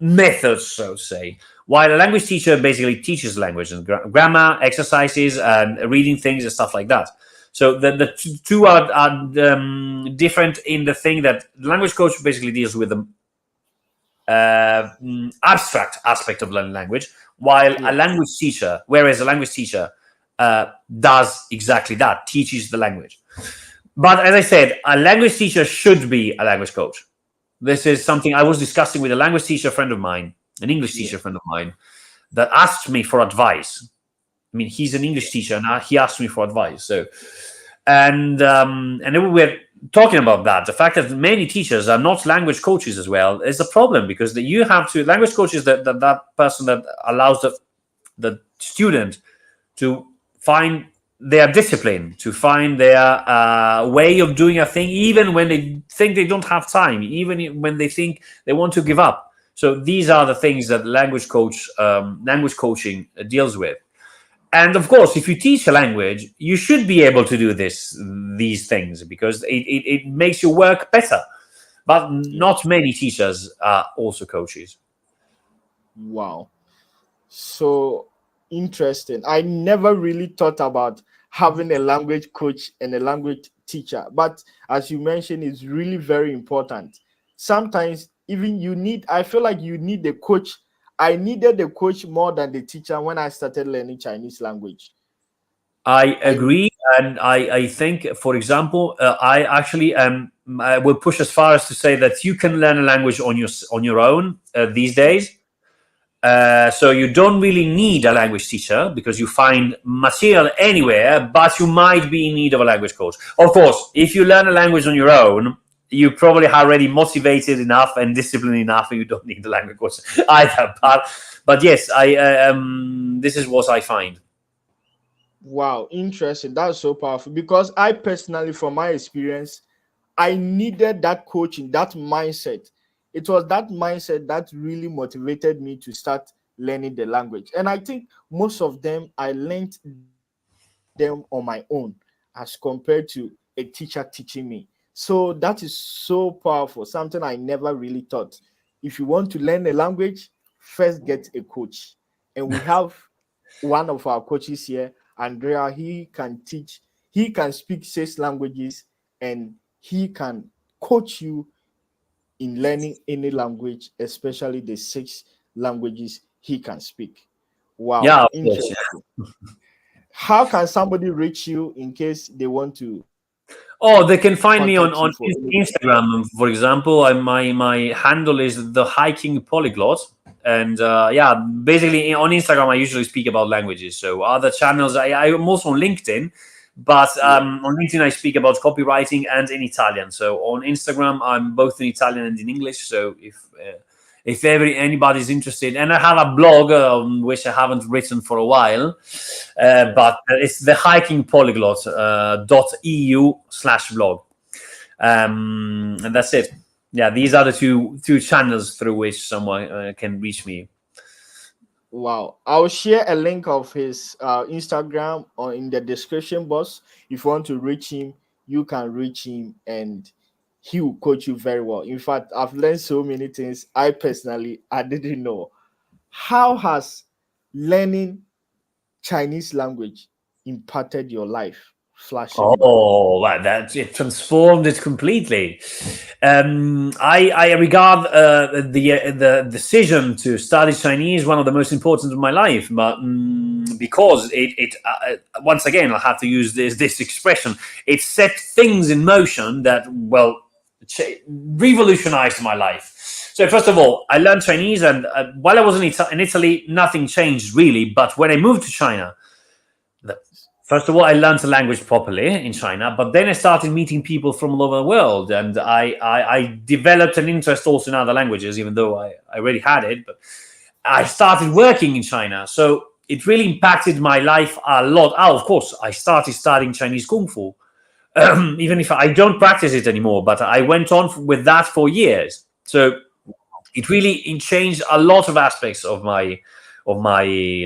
methods, so to say. While a language teacher basically teaches language and grammar, exercises, and reading things and stuff like that. So the two are different in the thing that the language coach basically deals with the abstract aspect of learning language, while a Yeah. language teacher, whereas a language teacher does exactly that, teaches the language. But as I said, a language teacher should be a language coach. This is something I was discussing with a language teacher friend of mine, an English Yeah. teacher friend of mine, that asked me for advice. I mean, he's an English teacher, and he asked me for advice. So, and then we were talking about that. The fact that many teachers are not language coaches as well is a problem, because you have to language coaches that person that allows the student to find their discipline, to find their way of doing a thing, even when they think they don't have time, even when they think they want to give up. So these are the things that language coaching deals with. And of course, if you teach a language, you should be able to do these things, because it makes your work better. But Yeah. not many teachers are also coaches. Wow. So interesting. I never really thought about having a language coach and a language teacher. But as you mentioned, it's really very important. Sometimes even I feel like you need the coach. I needed the coach more than the teacher when I started learning Chinese language. I I agree, and I think, for example, I actually I will push as far as to say that you can learn a language on your own these days. So you don't really need a language teacher, because you find material anywhere, but you might be in need of a language coach. Of course, if you learn a language on your own, you probably are already motivated enough and disciplined enough, and you don't need a language coach either. But yes, this is what I find. Wow, interesting. That's so powerful because I personally, from my experience, I needed that coaching, that mindset. It was that mindset that really motivated me to start learning the language. And I think most of them I learned them on my own as compared to a teacher teaching me. So that is so powerful, something I never really thought. If you want to learn a language, first get a coach. And we have one of our coaches here, Andrea. He can speak 6 languages, and he can coach you in learning any language, especially the 6 languages he can speak. Wow, Yeah, of course. interesting. How can somebody reach you in case they want to Oh, they can find me contact you on for any? Instagram, for example. My handle is the hiking polyglot, and yeah, basically on Instagram I usually speak about languages. So other channels, I'm also on LinkedIn, but Yeah. on LinkedIn I speak about copywriting and in Italian. So on Instagram I'm both in Italian and in English. So if anybody's interested, and I have a blog which I haven't written for a while, but it's the hiking polyglot .eu/blog, and that's it. Yeah, these are the two channels through which someone can reach me. Wow. I'll share a link of his Instagram or in the description box. If you want to reach him, you can reach him and he will coach you very well. In fact, I've learned so many things I didn't know. How has learning Chinese language impacted your life? Flashing back. Oh, well, that it transformed it completely. I regard the decision to study Chinese one of the most important of my life, but because it once again I have to use this expression. It set things in motion that revolutionized my life. So first of all, I learned Chinese, and while I was in Italy, nothing changed really. But when I moved to China, the First of all, I learned the language properly in China, but then I started meeting people from all over the world, and I developed an interest also in other languages, even though I already had it. But I started working in China, so it really impacted my life a lot. Oh, of course, I started studying Chinese Kung Fu, even if I don't practice it anymore, but I went on with that for years. So it really changed a lot of aspects of my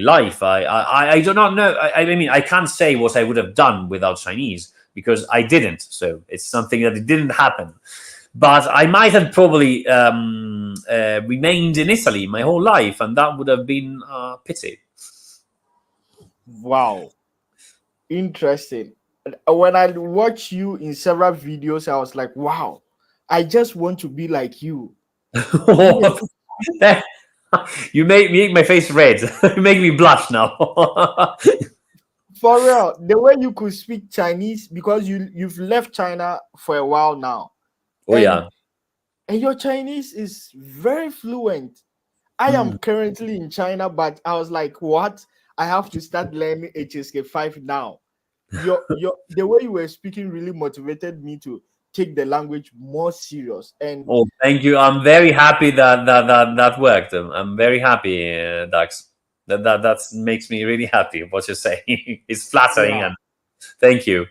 life. I do not know. I mean, I can't say what I would have done without Chinese because I didn't. So it's something that it didn't happen. But I might have probably remained in Italy my whole life, and that would have been a pity. Wow, interesting. When I watch you in several videos, I was like, wow, I just want to be like you. You make my face red. You make me blush now. For real, the way you could speak Chinese, because you've left China for a while now, Oh and yeah. and your Chinese is very fluent. I am currently in China, but I was like, what? I have to start learning HSK5 now. Your the way you were speaking really motivated me to take the language more serious. And Oh, thank you. I'm very happy that worked. I'm very happy, Dax. That makes me really happy. What you're saying it's flattering, yeah, and thank you.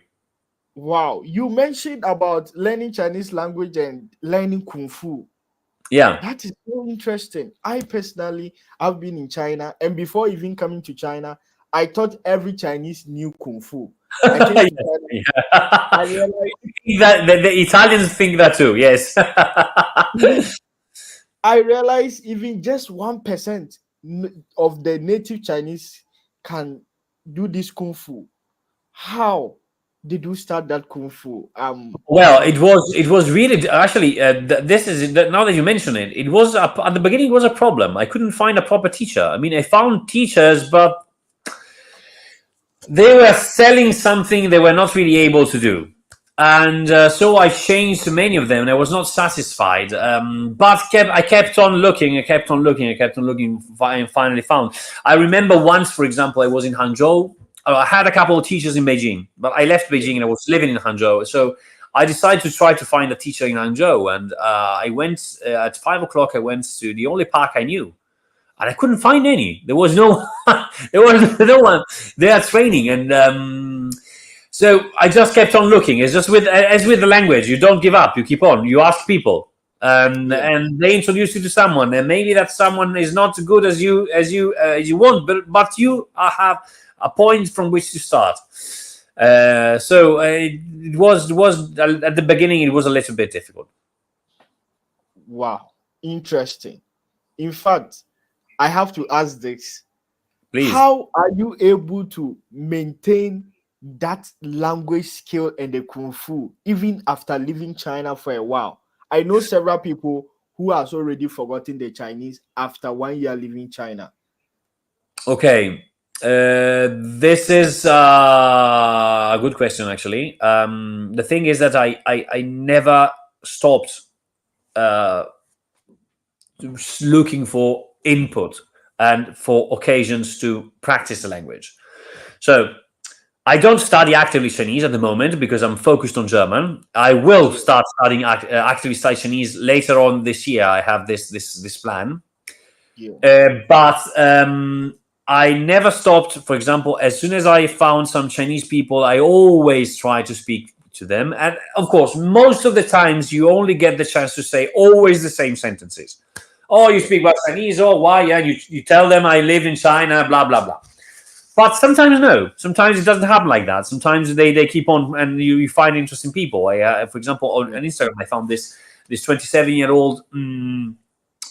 wow. You mentioned about learning Chinese language and learning Kung Fu. Yeah. That is so interesting. I personally have been in China, and before even coming to China, I thought every Chinese knew Kung Fu. I came to China, Yeah. I realized That the Italians think that too. Yes. even I realized even just 1% of the native Chinese can do this Kung Fu. How did you start that Kung Fu? Well, it was really actually. This is now that you mention it. It was at the beginning. It was a problem. I couldn't find a proper teacher. I mean, I found teachers, but they were selling something they were not really able to do. And so I changed to many of them, and I was not satisfied. But I kept on looking, and finally found. I remember once, for example, I was in Hangzhou. I had a couple of teachers in Beijing, but I left Beijing and I was living in Hangzhou. So I decided to try to find a teacher in Hangzhou, and I went at 5 o'clock. I went to the only park I knew, and I couldn't find any. There was no, there was no one there training, and so I just kept on looking. It's just as with the language, you don't give up. You keep on. You ask people, Yeah, and they introduce you to someone, and maybe that someone is not as good as you want, but you have a point from which to start. So it was at the beginning. It was a little bit difficult. wow, interesting. In fact, I have to ask this. Please. How are you able to maintain that language skill and the Kung Fu even after leaving China for a while? I know several people who has already forgotten the Chinese after 1 year leaving China. Okay. This is a good question, actually. The thing is that I never stopped uh, looking for input and for occasions to practice the language. So I don't study actively Chinese at the moment because I'm focused on German. I will Yeah, start studying actively study Chinese later on this year. I have this plan. yeah, But I never stopped. For example, as soon as I found some Chinese people, I always try to speak to them. And of course, most of the times you only get the chance to say always the same sentences. Oh, you yeah, speak about Chinese? Oh, why? Yeah, you tell them I live in China, blah, blah, blah. But sometimes no. Sometimes it doesn't happen like that. Sometimes they keep on, and you find interesting people. For example, on yeah, Instagram, I found this 27-year-old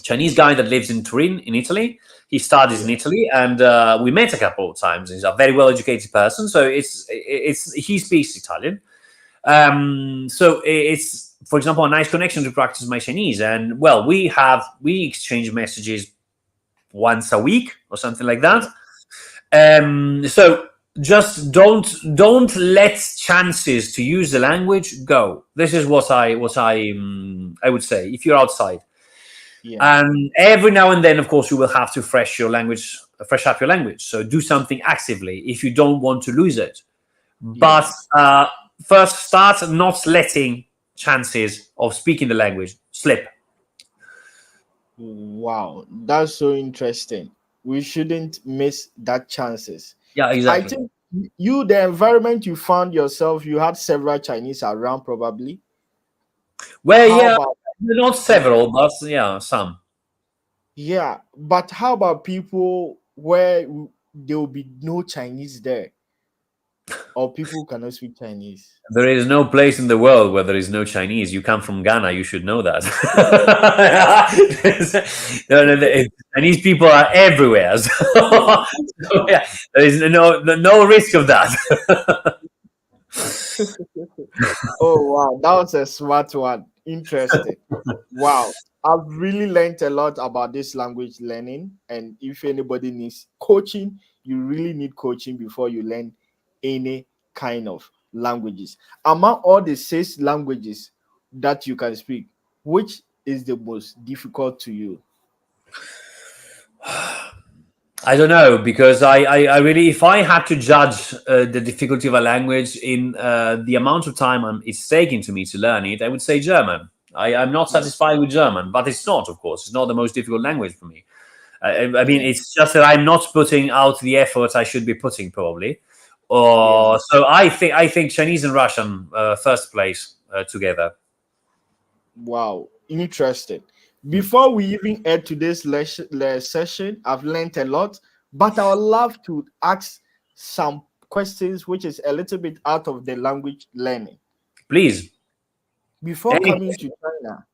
Chinese guy that lives in Turin, in Italy. He studies in yeah, Italy, and we met a couple of times. He's a very well-educated person, so it's he speaks Italian. So it's, for example, a nice connection to practice my Chinese. And well, we exchange messages once a week or something like that. yeah. So just don't let chances to use the language go. This is what I would say if you're outside. Yeah. And every now and then, of course, you will have to fresh up your language. So do something actively if you don't want to lose it. But Yes. first, start not letting chances of speaking the language slip. Wow, that's so interesting. We shouldn't miss that chances. Yeah, I exactly. think you, the environment you found yourself, you had several Chinese around probably. Well, How yeah, about, not yeah, several, but yeah, some. yeah, but how about people where there will be no Chinese there or people who cannot speak Chinese? There is no place in the world where there is no Chinese. You come from Ghana, you should know that. No, no, Chinese people are everywhere. So, yeah, there is no risk of that. Oh wow, that was a smart one. Interesting. Wow. I've really learned a lot about this language learning. And if anybody needs coaching, you really need coaching before you learn any kind of languages. Among all the 6 languages that you can speak, which is the most difficult to you? I don't know because I really, if I had to judge the difficulty of a language in the amount of time it's taking to me to learn it, I would say German. I'm not Yeah. satisfied with German, but it's not, of course. It's not the most difficult language for me. I mean, Yeah. it's just that I'm not putting out the effort I should be putting, probably. Yeah. Or so I think Chinese and Russian first place together. Wow, interesting. Before we even add to this session, I've learned a lot, but I would love to ask some questions which is a little bit out of the language learning. Please. Before Any coming to China,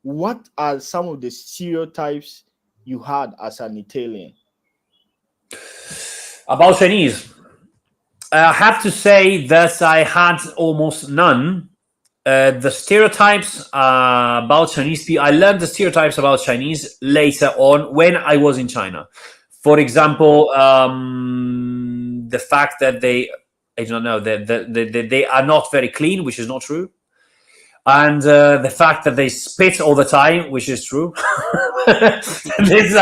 what are some of the stereotypes you had as an Italian? about Chinese, I have to say that I had almost none. The stereotypes about Chinese people, I learned the stereotypes about Chinese later on when I was in China. For example, the fact that I don't know, that they are not very clean, which is not true. And the fact that they spit all the time, which is true. This,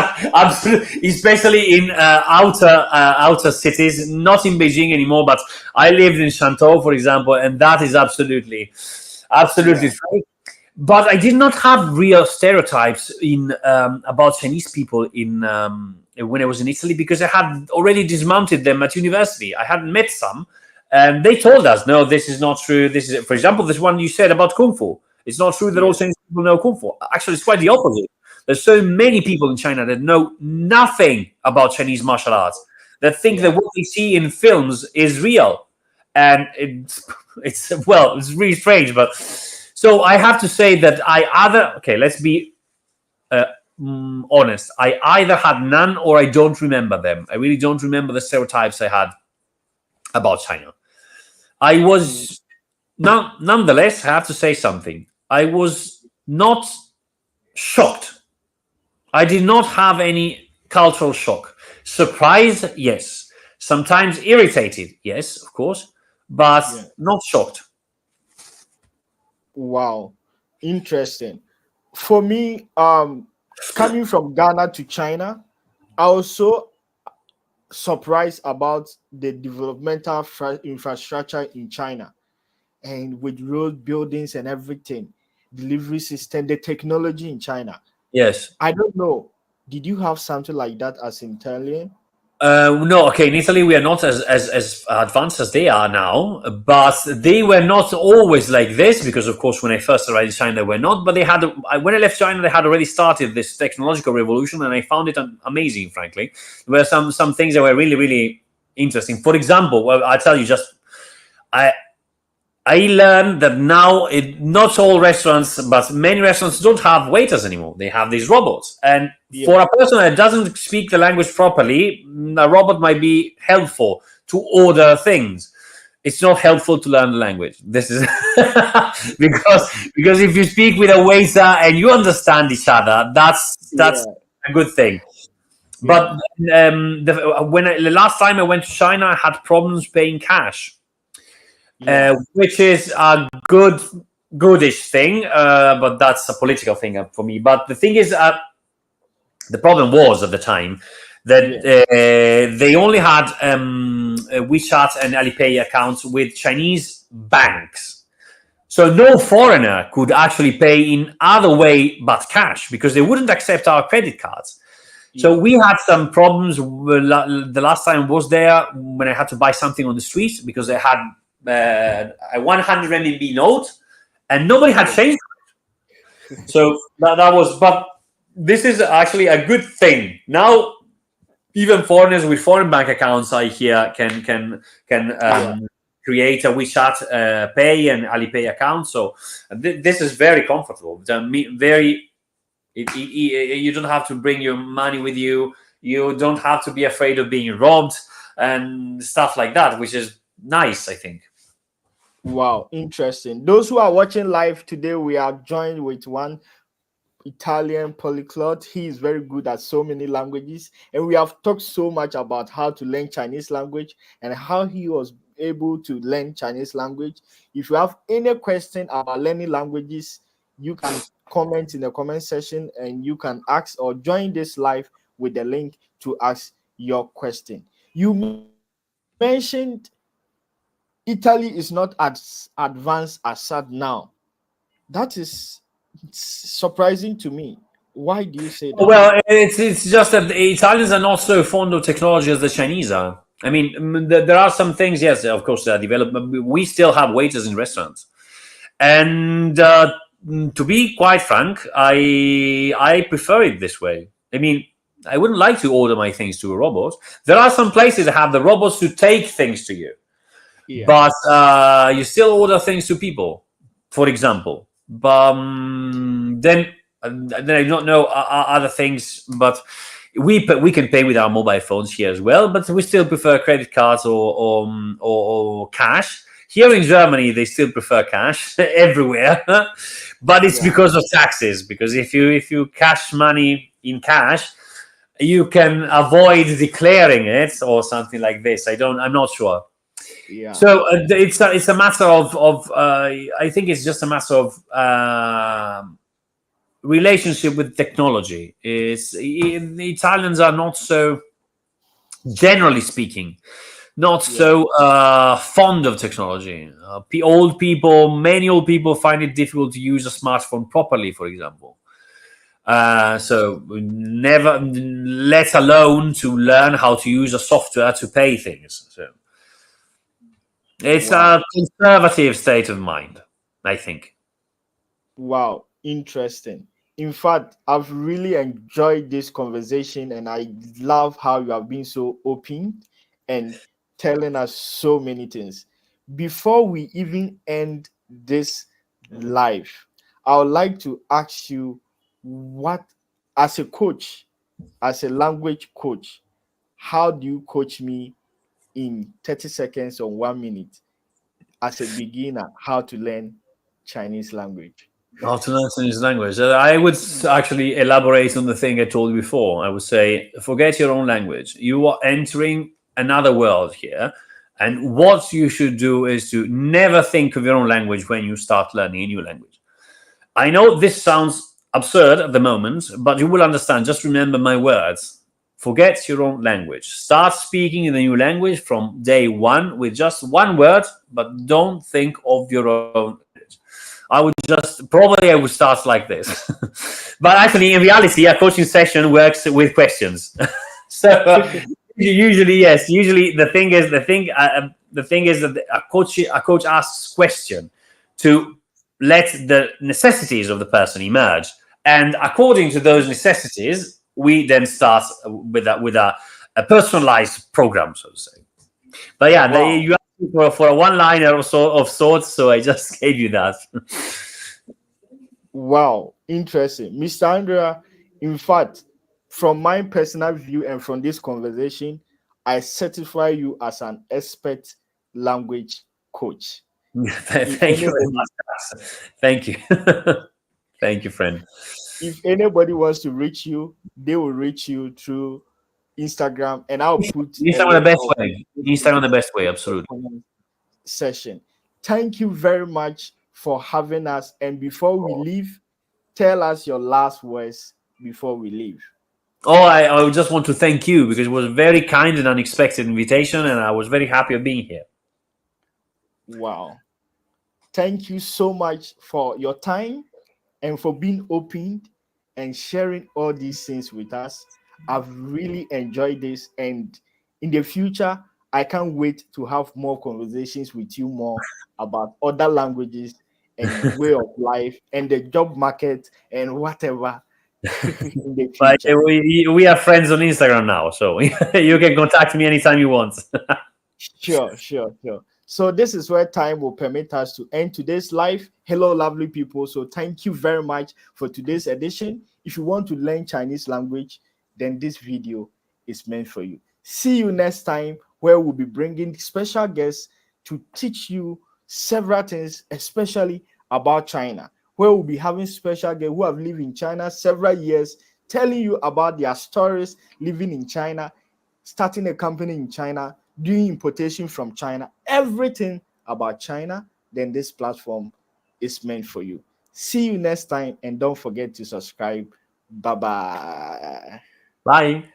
especially in outer cities, not in Beijing anymore, but I lived in Shantou, for example, and that is absolutely Yeah. true. But I did not have real stereotypes in about Chinese people in when I was in Italy because I had already dismounted them at university. I had met some, and they told us, "No, this is not true. This is, for example, this one you said about kung fu. It's not true that all Yeah. Chinese people know kung fu. Actually, it's quite the opposite. There's so many people in China that know nothing about Chinese martial arts that think that Yeah. what they see in films is real, and it's really strange, but." So I have to say that let's be uh, honest. I either had none or I don't remember them. I really don't remember the stereotypes I had about China. I Mm. was nonetheless, I have to say something. I was not shocked. I did not have any cultural shock. Surprised, yes. Sometimes irritated, yes, of course, but Yeah. not shocked. Wow. Interesting. For me, coming from Ghana to China, I was so surprised about the developmental infrastructure in China and with road buildings and everything, delivery system, the technology in China. Yes. I don't know. Did you have something like that as in Italian? No, okay. In Italy, we are not as advanced as they are now, but they were not always like this because, of course, when I first arrived in China, they were not. But when I left China, they had already started this technological revolution, and I found it amazing. Frankly, there were some things that were really really interesting. For example, well, I tell you just I I learned that now not all restaurants, but many restaurants don't have waiters anymore. They have these robots. And Yeah, for a person that doesn't speak the language properly, a robot might be helpful to order things. It's not helpful to learn the language. This is because if you speak with a waiter and you understand each other, that's yeah, a good thing. But yeah, the last time I went to China, I had problems paying cash, yeah, which is a goodish thing, but that's a political thing for me. But the thing is, the problem was at the time that Yeah. they only had WeChat and Alipay accounts with Chinese banks. So no foreigner could actually pay in other way but cash because they wouldn't accept our credit cards. So Yeah. we had some problems the last time I was there when I had to buy something on the street because I had a 100 RMB note and nobody had Yeah. change. So that was, but this is actually a good thing. Now even foreigners with foreign bank accounts, I hear, can Yeah. create a WeChat Pay and Alipay account. So this is very comfortable. Very, you don't have to bring your money with you. You don't have to be afraid of being robbed and stuff like that, which is nice, I think. Wow, interesting. Those who are watching live today, we are joined with one Italian polyglot. He is very good at so many languages, and we have talked so much about how to learn Chinese language and how he was able to learn Chinese language. If you have any question about learning languages, you can comment in the comment section and you can ask or join this live with the link to ask your question. You mentioned Italy is not as advanced as SAD now. That is surprising to me. Why do you say that? Well, it's just that the Italians are not so fond of technology as the Chinese are. I mean, there are some things, yes, of course, they are developed, but we still have waiters in restaurants. And to be quite frank, I prefer it this way. I mean, I wouldn't like to order my things to a robot. There are some places that have the robots to take things to you, Yeah, but you still order things to people, for example. But then I don't know other things, but we can pay with our mobile phones here as well, but we still prefer credit cards or cash. Here in Germany, they still prefer cash everywhere, but it's yeah, because of taxes. Because if you cash money in cash, you can avoid declaring it or something like this. I'm not sure. yeah, So it's a matter of I think it's just a matter of relationship with technology. The Italians are not so, generally speaking, not yeah. so fond of technology. Many old people find it difficult to use a smartphone properly, for example. So never, let alone to learn how to use a software to pay things. So it's Wow, a conservative state of mind, I think. wow, interesting. In fact, I've really enjoyed this conversation and I love how you have been so open and telling us so many things. Before we even end this live, I would like to ask you what, as a coach, as a language coach, how do you coach me in 30 seconds or 1 minute as a beginner how to learn Chinese language? How to learn Chinese language. I would actually elaborate on the thing I told you before. I would say, forget your own language. You are entering another world here. And what you should do is to never think of your own language when you start learning a new language. I know this sounds absurd at the moment, but you will understand. Just remember my words. Forget your own language. Start speaking in the new language from day one with just one word, but don't think of your own language. I would start like this. But actually, in reality, a coaching session works with questions. So usually, yes. Usually, the thing is that a coach asks question to let the necessities of the person emerge, and according to those necessities, we then start with a personalized program, so to say. But yeah, Wow. you asked me for a one liner of sorts, so I just gave you that. Wow, interesting. Mr. Andrea, in fact, from my personal view and from this conversation, I certify you as an expert language coach. If Thank you very anybody much. Thank you. Thank you, friend. if anybody wants to reach you, they will reach you through Instagram and I'll put a Instagram the link best of way. Instagram the best way, absolutely. comment session. Thank you very much for having us. And before we leave, tell us your last words before we leave. Oh, I just want to thank you because it was a very kind and unexpected invitation, and I was very happy of being here. Wow. Thank you so much for your time and for being open and sharing all these things with us. I've really enjoyed this. And in the future, I can't wait to have more conversations with you more about other languages and way of life and the job market and whatever in the But future. we are friends on Instagram now, so you can contact me anytime you want. Sure, sure, sure. So this is where time will permit us to end today's live. Hello, lovely people. So thank you very much for today's edition. If you want to learn Chinese language, then this video is meant for you. See you next time, where we'll be bringing special guests to teach you several things, especially about China. Where we'll be having special guests who have lived in China several years, telling you about their stories living in China, starting a company in China, doing importation from China, everything about China, then this platform is meant for you. See you next time, and don't forget to subscribe. Bye bye. Bye.